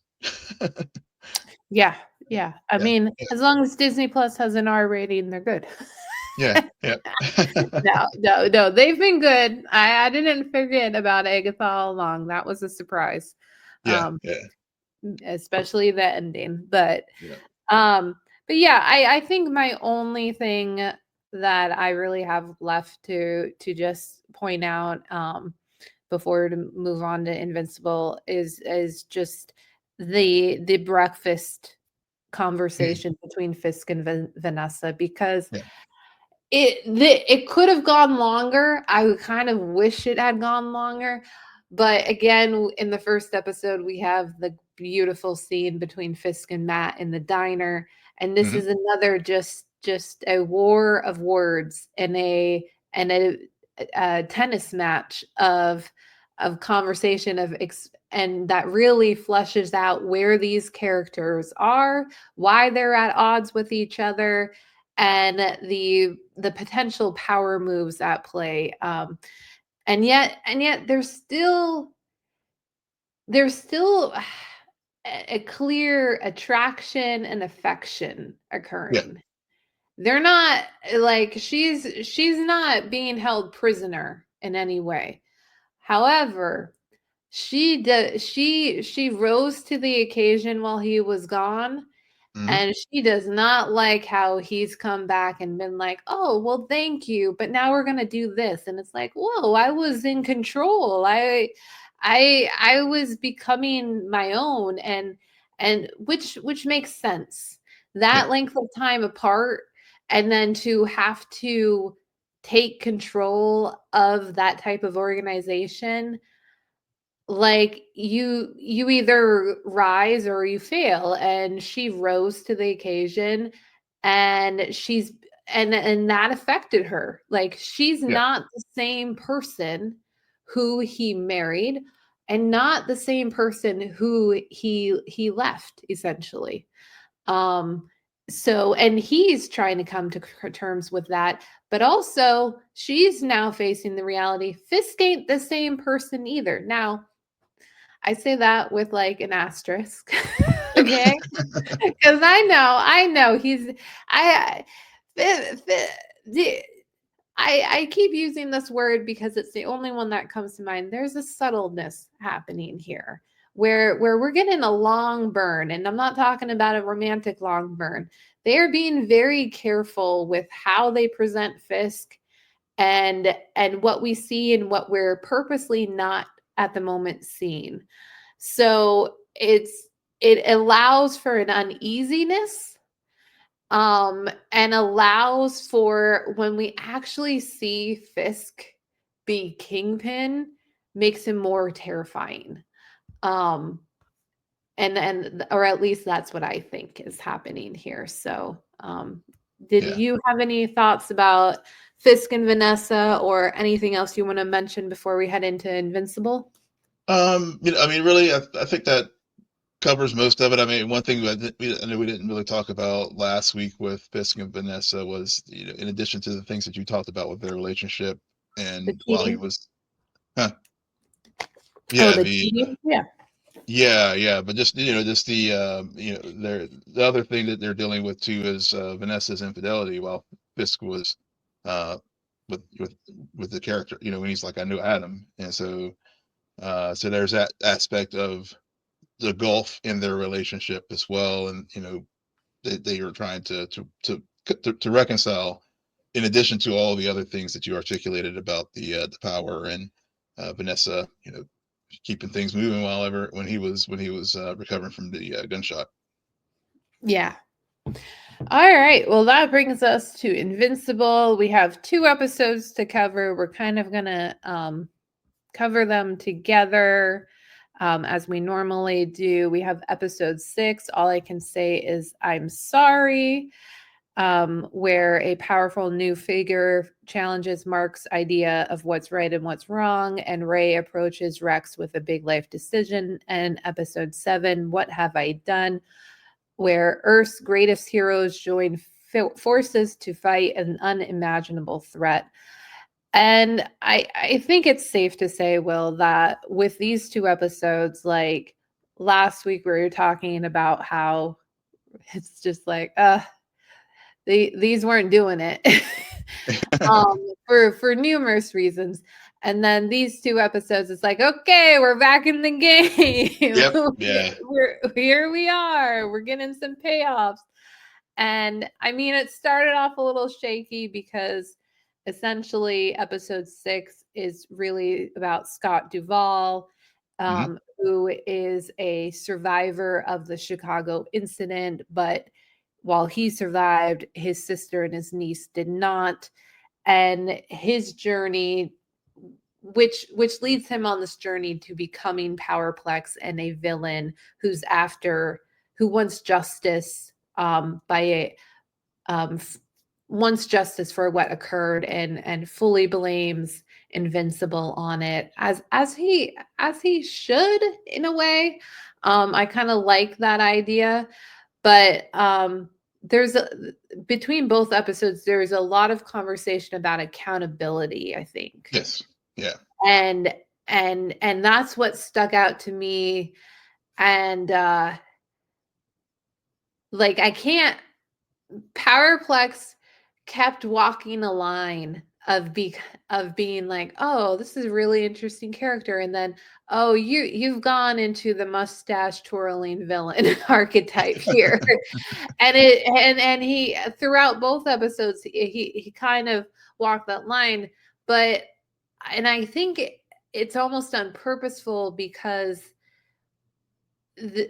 Yeah, yeah. I Yeah, mean, yeah, as long as Disney Plus has an R rating, they're good. yeah, yeah. No, no, no, they've been good. I didn't forget about Agatha all along. That was a surprise. Yeah, Um, yeah, especially the ending. But yeah. um, but yeah, I think my only thing that I really have left to just point out before to move on to Invincible is just the breakfast Mhm. conversation between Fisk and Vanessa, because Yeah. it could have gone longer. I would kind of wish it had gone longer. But again, in the first episode, we have the beautiful scene between Fisk and Matt in the diner, and this Hmm. is another just a war of words and a tennis match of conversation and that really fleshes out where these characters are, why they're at odds with each other, and the potential power moves at play. And yet there's still a clear attraction and affection Yeah. occurring. They're not like she's not being held prisoner in any way. However, she rose to the occasion while he was gone, Hmm. and she does not like how he's come back and been like, "Oh, well, thank you, but now we're gonna do this." And it's like, "Whoa, I was in control. I was becoming my own," and which makes sense. Yeah. That length of time apart, and then to have to take control of that type of organization, like you either rise or you fail, and she rose to the occasion, and and that affected her. Like, she's Yeah, not the same person who he married, and not the same person who he left, essentially. um so, and he's trying to come to terms with that, but also she's now facing the reality Fisk ain't the same person either. Now, I say that with like an asterisk, okay? Because I know I, fi- fi- the- I keep using this word because it's the only one that comes to mind. There's a subtleness happening here where we're getting a long burn, and I'm not talking about a romantic long burn. They are being very careful with how they present Fisk, and what we see and what we're purposely not at the moment seeing. So it allows for an uneasiness, and allows for when we actually see Fisk be Kingpin, makes him more terrifying. Um and or at least that's what I think is happening here. So did yeah. you have any thoughts about Fisk and Vanessa, or anything else you want to mention before we head into Invincible? I mean, really, I think that covers most of it. I mean, one thing I know we didn't really talk about last week with Fisk and Vanessa was, in addition to the things that you talked about with their relationship, The and while he cheating? was, huh, Oh, yeah, the cheating? Yeah. yeah, but just just the other thing that they're dealing with too is Vanessa's infidelity, while Fisk was uh, with with the character, when he's like, I knew Adam, and so there's that aspect of the gulf in their relationship as well, and they are trying to reconcile, in addition to all the other things that you articulated about the power, and Vanessa, keeping things moving when he was recovering from the gunshot. Yeah. All right. Well, that brings us to Invincible. We have 2 episodes to cover. We're kind of going to cover them together, as we normally do. We have episode 6. All I can say is I'm sorry, where a powerful new figure challenges Mark's idea of what's right and what's wrong, and Ray approaches Rex with a big life decision. And episode 7, What Have I Done? Where Earth's greatest heroes join forces to fight an unimaginable threat. And I think it's safe to say, Will, that with these 2 episodes, like last week, we were talking about how it's just like, these weren't doing it, for numerous reasons. And then these 2 episodes, it's like, okay, we're back in the game. Yep. Yeah. we're here. We are. We're getting some payoffs. And I mean, it started off a little shaky because essentially episode 6 is really about Scott Duvall, Hmm. who is a survivor of the Chicago incident. But while he survived, his sister and his niece did not. And his journey, which leads him on this journey to becoming Powerplex and a villain who wants justice, by a f- wants justice for what occurred, and fully blames Invincible on it, as he should, in a way. I kind of like that idea, but there's a between both episodes, there's a lot of conversation about accountability, I think. Yes. Yeah. And and that's what stuck out to me. And like, I can't Powerplex kept walking a line of being like, "Oh, this is a really interesting character," and then, "Oh, you've gone into the mustache twirling villain archetype here." And he, throughout both episodes, he kind of walked that line, but and I think it's almost unpurposeful because the,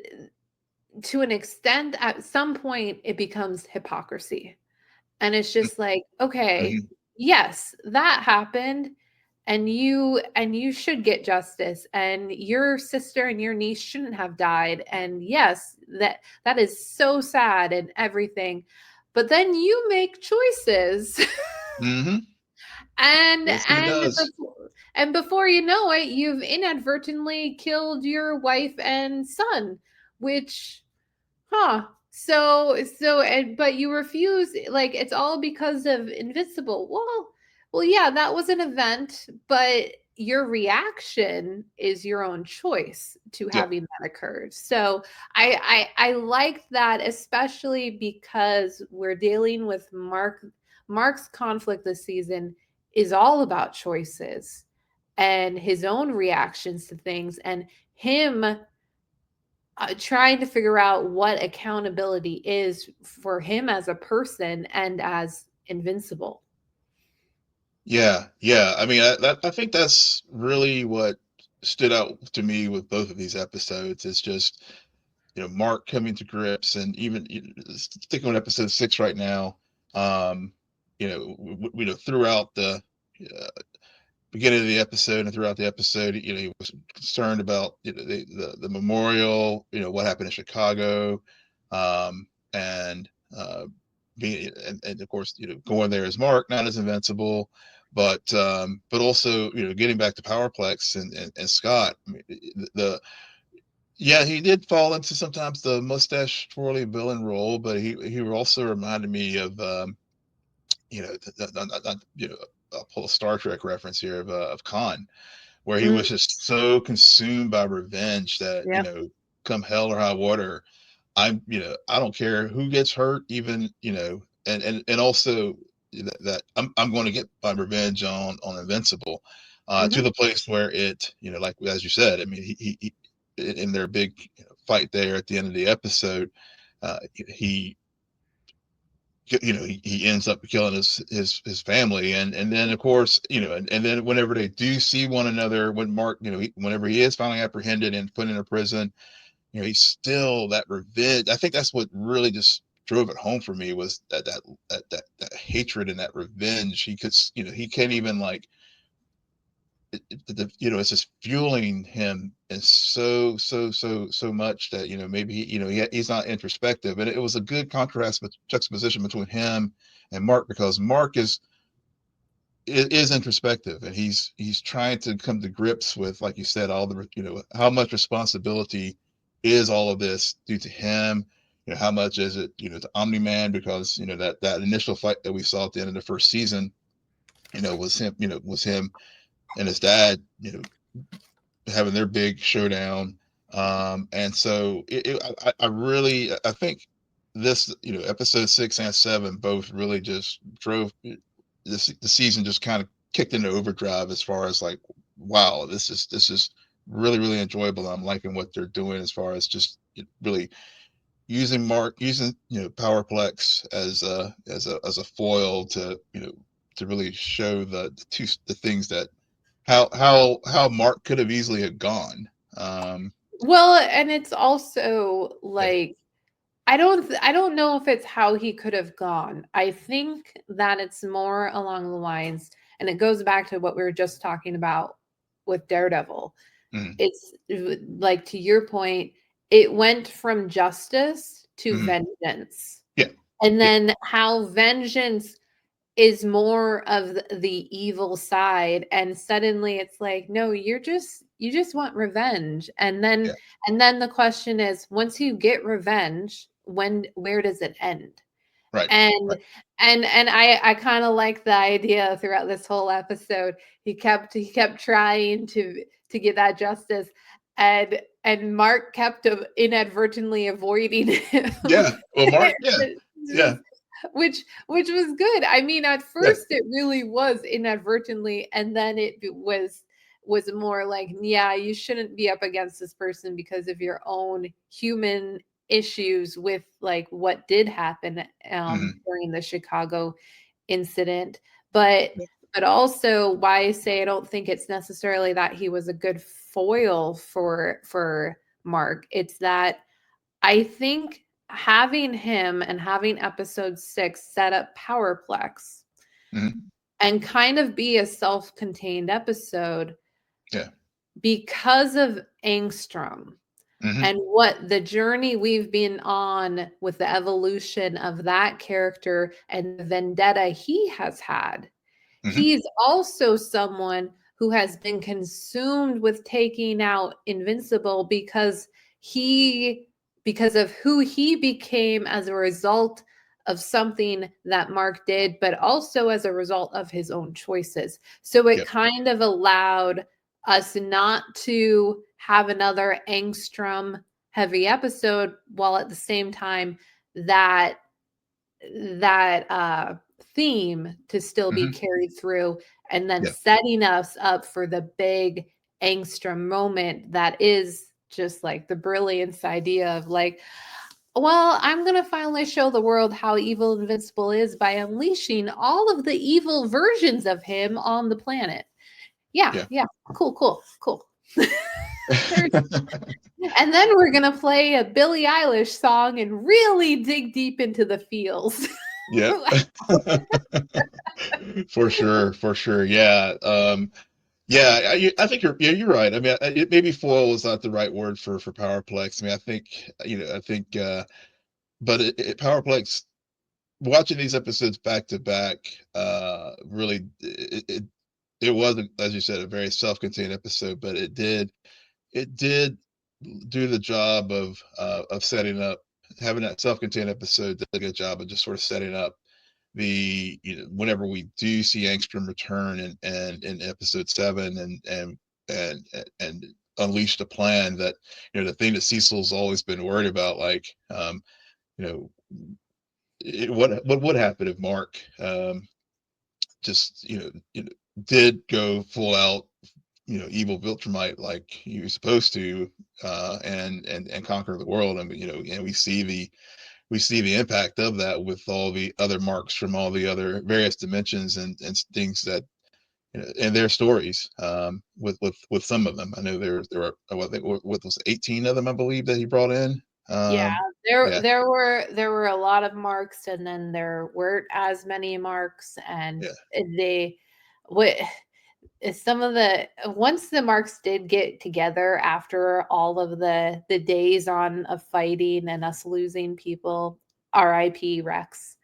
to an extent, at some point, it becomes hypocrisy. And it's just like, okay, Hmm. yes, that happened. you should get justice, and your sister and your niece shouldn't have died, and yes, that is so sad and everything, but then you make choices. Mm-hmm. and Yes, he and does. before, and before you know it, you've inadvertently killed your wife and son, which, huh. And but you refuse, like it's all because of Invincible. Well, yeah, that was an event, but your reaction is your own choice to Yep. having that occurred. So I like that, especially because we're dealing with Mark's conflict this season is all about choices and his own reactions to things, and him trying to figure out what accountability is for him as a person and as Invincible. Yeah, yeah. I mean, I think that's really what stood out to me with both of these episodes. Is just Mark coming to grips, and even sticking on episode 6 right now. Um, throughout the uh, beginning of the episode and throughout the episode, he was concerned about the memorial, what happened in Chicago, and being and of course, going there as Mark, not as Invincible, but also getting back to Powerplex and Scott. I mean, the yeah, he did fall into sometimes the mustache twirly villain role, but he also reminded me of I'll pull a Star Trek reference here of Khan, where he Mm, was just so consumed by revenge that yep. come hell or high water, I don't care who gets hurt, even and also that I'm going to get my revenge on Invincible, to Hmm. the place where it like as you said, I mean he in their big fight there at the end of the episode, he he ends up killing his family, and then of course and then whenever they do see one another, when Mark whenever he is finally apprehended and put in a prison, he's still that revenge. I think that's what really just drove it home for me, was that hatred and that revenge. He could he can't even like it's just fueling him, and so much that maybe he's not introspective, and it was a good contrast with juxtaposition between him and Mark, because Mark is introspective, and he's trying to come to grips with, like you said, all the how much responsibility is all of this due to him. How much is it to Omni-Man, because that initial fight that we saw at the end of the first season was him and his dad having their big showdown. And so I really, I think this, episode 6 and 7 both really just drove the season, just kind of kicked into overdrive, as far as like, wow, this is really, really enjoyable. I'm liking what they're doing, as far as just really using Powerplex as a foil to to really show the things that how Mark could have easily have gone. Um, Well, and it's also yeah. like I don't know if it's how he could have gone. I think that it's more along the lines, and it goes back to what we were just talking about with Daredevil. Mhm, It's like, to your point, it went from justice to mhm, vengeance. yeah, And yeah, then how vengeance is more of the evil side, and suddenly it's like, no, you just want revenge. yeah, And then the question is, once you get revenge, where does it end? right, And right, I kind of like the idea throughout this whole episode. He kept trying to get that justice, and Mark kept inadvertently avoiding him. yeah. Well, Mark, yeah, yeah, Which was good. I mean, at yeah, first it really was inadvertently, and then it was more like, yeah, you shouldn't be up against this person because of your own human issues with like what did happen mhm, during the Chicago incident. But yeah, also, why I say I don't think it's necessarily that he was a good foil for Mark. It's that I think having him and having episode 6 set up Powerplex, mhm, and kind of be a self-contained episode Yeah. because of Angstrom Hmm. and what the journey we've been on with the evolution of that character and the vendetta he has had. Hmm. He's also someone who has been consumed with taking out Invincible he because of who he became as a result of something that Mark did, but also as a result of his own choices. So it Yep. kind of allowed us not to have another Angstrom heavy episode, while at the same time that that theme to still be Hmm. carried through, and then Yeah. setting us up for the big Angstrom moment that is just like the brilliance idea of like, well, I'm going to finally show the world how evil Invincible is by unleashing all of the evil versions of him on the planet. Yeah, Yeah. yeah. Cool, cool, cool. And then we're going to play a Billie Eilish song and really dig deep into the feels. Yep. For sure. For sure. Yeah. Yeah, I think you're right. I mean, maybe foil is not the right word for Powerplex. I mean, I think but Powerplex, watching these episodes back to back, really it wasn't, as you said, a very self-contained episode, but it did do the job of setting up, having that self-contained episode did a good job of just sort of setting up whenever we do see Angstrom return and in episode 7 and unleash the plan that, the thing that Cecil's always been worried about, like, you know what would happen if Mark, just did go full out, evil Viltrumite like he was supposed to, and conquer the world. And and we see the impact of that with all the other marks from all the other various dimensions and things that, and their stories, with some of them. I know there were, I think, what was 18 of them, I believe, that he brought in. Yeah, um there yeah. there were a lot of marks, and then there weren't as many marks, and Yeah. they what is some of the once the marks did get together after all of the days on of fighting and us losing people, RIP Rex.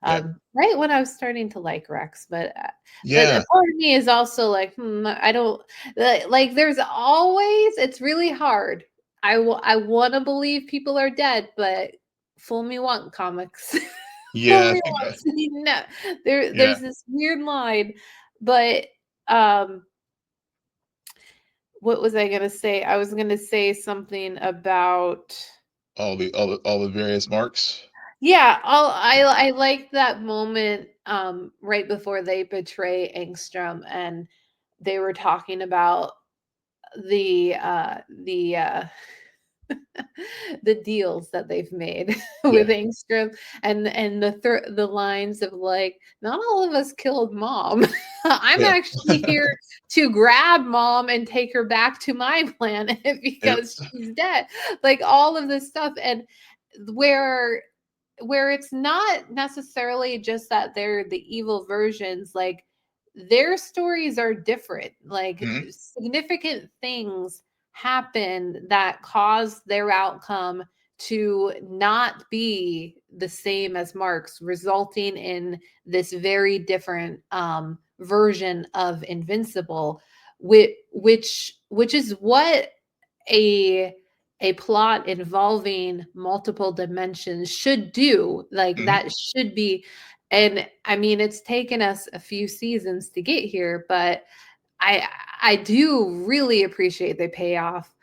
Yeah. Right when I was starting to like Rex, but a Yeah. part of me is also like, I don't like. There's always it's really hard. I want to believe people are dead, but fool me once, comics. Fool Yeah, I me think once. No, there's yeah, this weird line, but um, what was I gonna say? I was gonna say something about. all the various marks. Yeah, I like that moment right before they betray Engstrom, and they were talking about the the deals that they've made with Yeah. Engstrom, and the lines of like, not all of us killed mom. I'm Yeah. actually here to grab mom and take her back to my planet Yep. because she's dead. Like all of this stuff, and where it's not necessarily just that they're the evil versions, like their stories are different, like Mhm. significant things happen that cause their outcome to not be the same as Mark's, resulting in this very different version of Invincible, which is what a plot involving multiple dimensions should do. Like Mhm. that should be, and I mean it's taken us a few seasons to get here, but I I do really appreciate the payoff.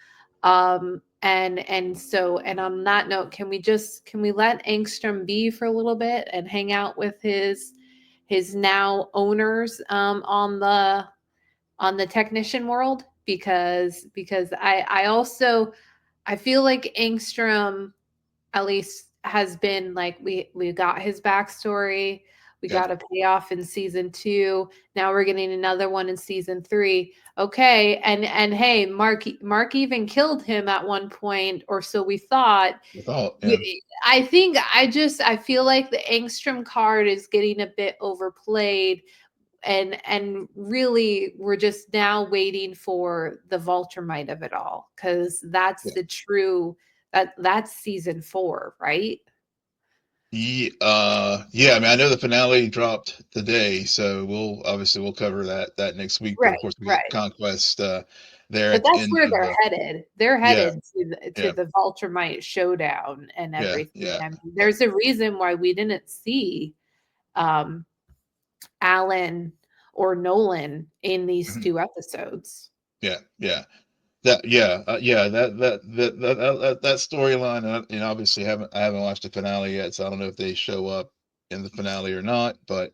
And on that note, can we let Angstrom be for a little bit and hang out with his now owners on the technician world, because I also I feel like Angstrom at least has been like, we got his backstory, we Yeah. got a payoff in season 2, now we're getting another one in season 3. Okay, and hey, Mark even killed him at one point, or so we thought. I thought, yeah. I think I feel like the Angstrom card is getting a bit overplayed, and really we're just now waiting for the Vulturmite of it all, because that's Yeah. the true that's season 4, right? Yeah, I mean, I know the finale dropped today, so we'll cover that next week. But of Right, course, we get right. Conquest there But at the that's end where of they're headed. They're yeah, headed to yeah, the Vulturmite showdown and yeah, everything. yeah, I mean, there's a reason why we didn't see um Alan or Nolan in these mhm, 2 episodes. yeah, yeah. Yeah, that storyline, obviously I haven't watched the finale yet, so I don't know if they show up in the finale or not. But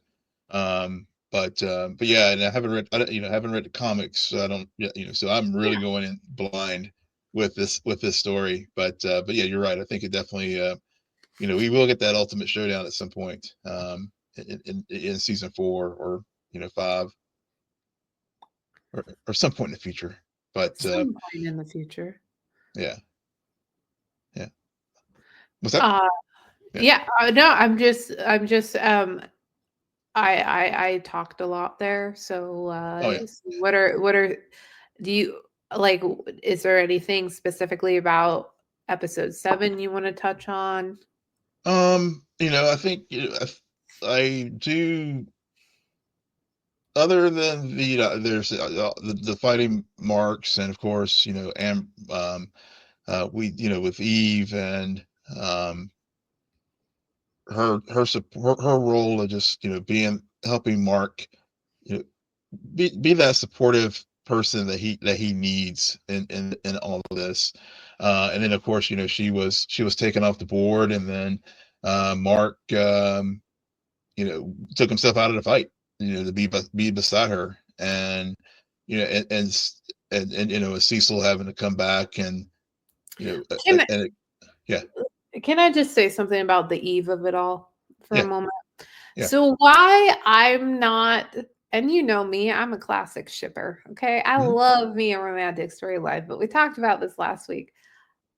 yeah, and I haven't read the comics, so I don't, so I'm really Yeah. going in blind with this story. But yeah, you're right. I think it definitely, we will get that ultimate showdown at some point, in season 4 or 5 or some point in the future. But Some point in the future. yeah, yeah. What's that? Uh, Yeah. yeah, no, I talked a lot there. So, Oh yeah. what are do you like, is there anything specifically about episode 7 you wanna touch on? I think I do. Other than there's the fighting marks, and of course, and we, with Eve and um, her support, her role of just being helping Mark, you know, be that supportive person that he needs in all of this. And then of course, she was taken off the board, and then Mark, took himself out of the fight, to be beside her, and with Cecil having to come back, and Can yeah, can I just say something about the eve of it all for a yeah, moment? yeah, So why I'm not, and you know me, I'm a classic shipper, okay? I mhm, love me a romantic storyline, but we talked about this last week.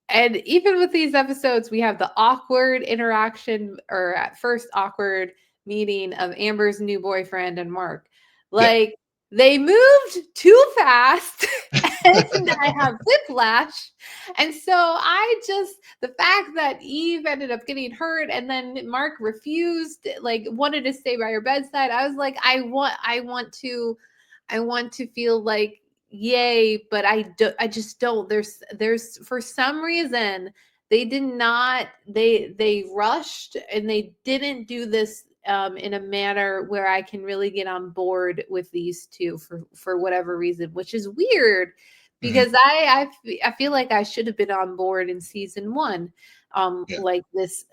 And even with these episodes, we have the awkward interaction, or at first awkward meeting of Amber's new boyfriend and Mark. yeah. Like, they moved too fast and I have whiplash. And so the fact that Eve ended up getting hurt and then Mark refused, like wanted to stay by her bedside, I was like, I want to feel like yay, but I just don't. There's for some reason they rushed and they didn't do this in a manner where I can really get on board with these two for whatever reason, which is weird Mhm, because I feel like I should have been on board in season 1, yeah, like this,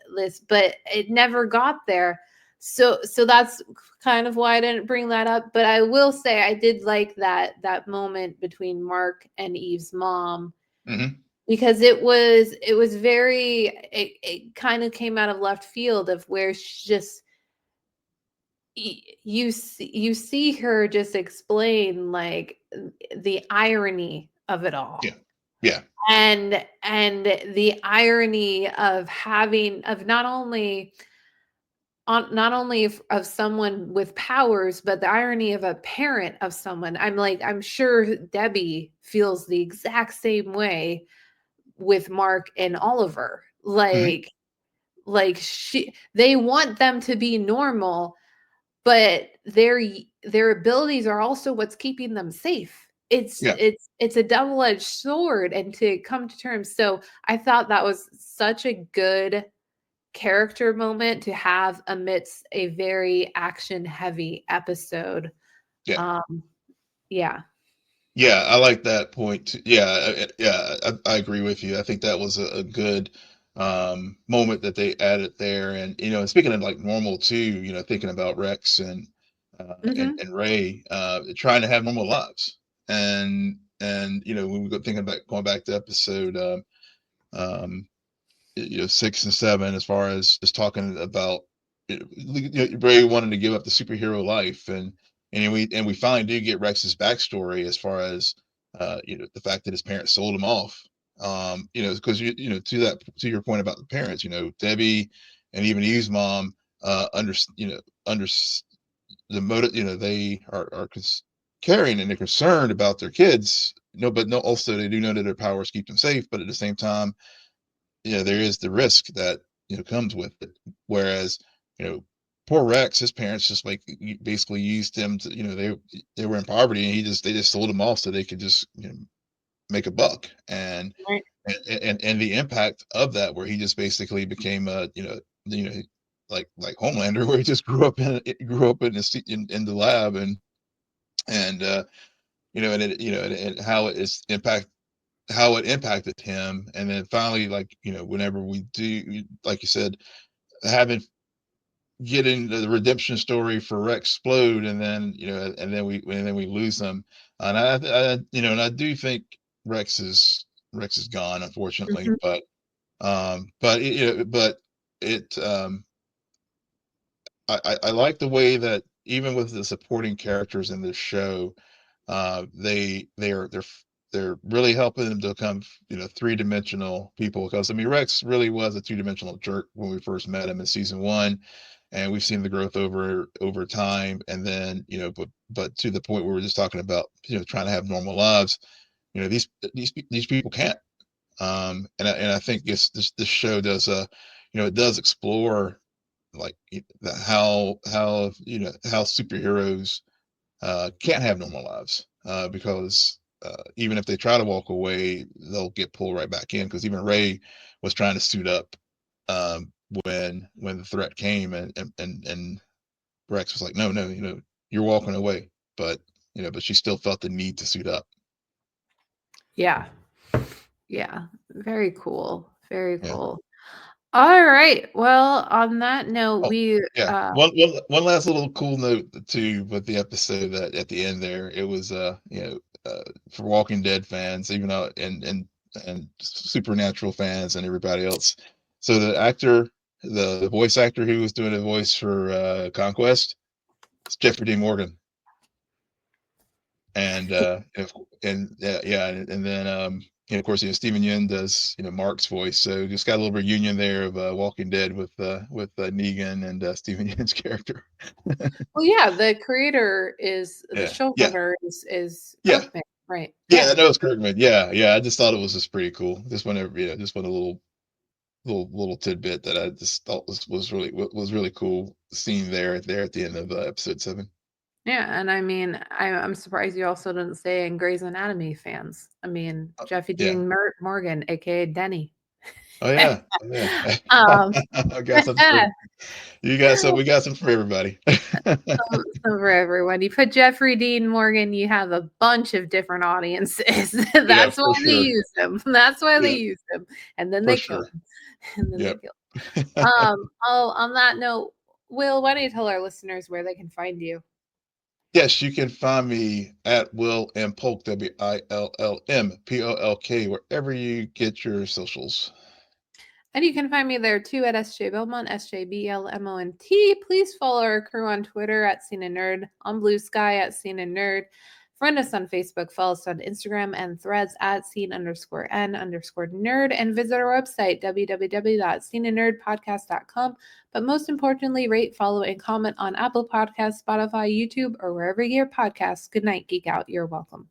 but it never got there. So that's kind of why I didn't bring that up. But I will say I did like that moment between Mark and Eve's mom, mhm, because it was very, it kind of came out of left field of where she just you see her just explain like the irony of it all, yeah, yeah, and the irony of having of not only of someone with powers, but the irony of a parent of someone. I'm sure Debbie feels the exact same way with Mark and Oliver. mhm, They want them to be normal, but their abilities are also what's keeping them safe. yeah, It's a double-edged sword, and to come to terms. So I thought that was such a good character moment to have amidst a very action heavy episode. yeah. Um, yeah. Yeah, I like that point too. Yeah, yeah, I agree with you. I think that was a good moment that they added there. And and speaking of like normal too, thinking about Rex Mhm. and Ray, trying to have normal lives. And when we go thinking about going back to episode um 6 and 7, as far as just talking about Ray wanting to give up the superhero life, and we finally do get Rex's backstory, as far as the fact that his parents sold him off. Because to your point about the parents, Debbie and even Eve's mom, under you know under the motive, they are caring and they're concerned about their kids. No, but no, also they do know that their powers keep them safe, but at the same time, there is the risk that comes with it. Whereas, you know, poor Rex, his parents just like basically used him to, they were in poverty, and they just sold him off so they could just make a buck, Right. and the impact of that, where he just basically became a like Homelander, where he just grew up in the lab, and and it, and how it is how it impacted him. And then finally, like, whenever we do, like you said, having getting the redemption story for Rex explode, and then and then we lose them. And and I do think Rex is gone, unfortunately. Mhm. But it I like the way that even with the supporting characters in this show, they're really helping them to become three-dimensional people. Because I mean, Rex really was a two-dimensional jerk when we first met him in season one, and we've seen the growth over time. And then but to the point where we're just talking about trying to have normal lives. These people can't. And I think this show does it does explore like how superheroes can't have normal lives, because even if they try to walk away, they'll get pulled right back in. Because even Ray was trying to suit up, um, when the threat came, and Rex was like, no, no, you're walking away. But but she still felt the need to suit up. Yeah. Yeah. Very cool. Very Yeah. cool. All right. Well, on that note, Oh, we yeah. One last little cool note too with the episode, that at the end there, it was for Walking Dead fans, even though and Supernatural fans and everybody else. So the voice actor who was doing the voice for Conquest, it's Jeffrey D. Morgan. And yeah, and then of course, Stephen Yeun does Mark's voice. So just got a little reunion there of Walking Dead with Negan and Stephen Yeun's character. well, yeah, the creator is the Yeah, yeah, showrunner is yeah, Kirkman, right? yeah. Yeah. I know it's Kirkman. Yeah, yeah. I just thought it was just pretty cool. Just one a little tidbit that I just thought was really cool seeing there at the end of episode 7. Yeah, and I mean, I'm surprised you also didn't say in Grey's Anatomy fans. I mean, Jeffy Yeah. Dean Morgan, aka Denny. Oh yeah. Oh, yeah. um, I got something for you got some. We got some for everybody. so for everyone, you put Jeffrey Dean Morgan, you have a bunch of different audiences. Yeah, That's why for they sure. use him. That's why they Yeah, use him, and then for they kill sure. him, and then they Yep. kill. Oh, on that note, Will, why don't you tell our listeners where they can find you? Yes, you can find me at Will and Polk, WILLMPOLK, wherever you get your socials. And you can find me there too at SJ Belmont, SJBLMONT. Please follow our crew on Twitter at Scene and Nerd, on Blue Sky at Scene and Nerd. Friend us on Facebook, follow us on Instagram and threads at scene_n_nerd, and visit our website, www.sceneandnerdpodcast.com. But most importantly, rate, follow, and comment on Apple Podcasts, Spotify, YouTube, or wherever you get your podcasts. Good night, Geek Out. You're welcome.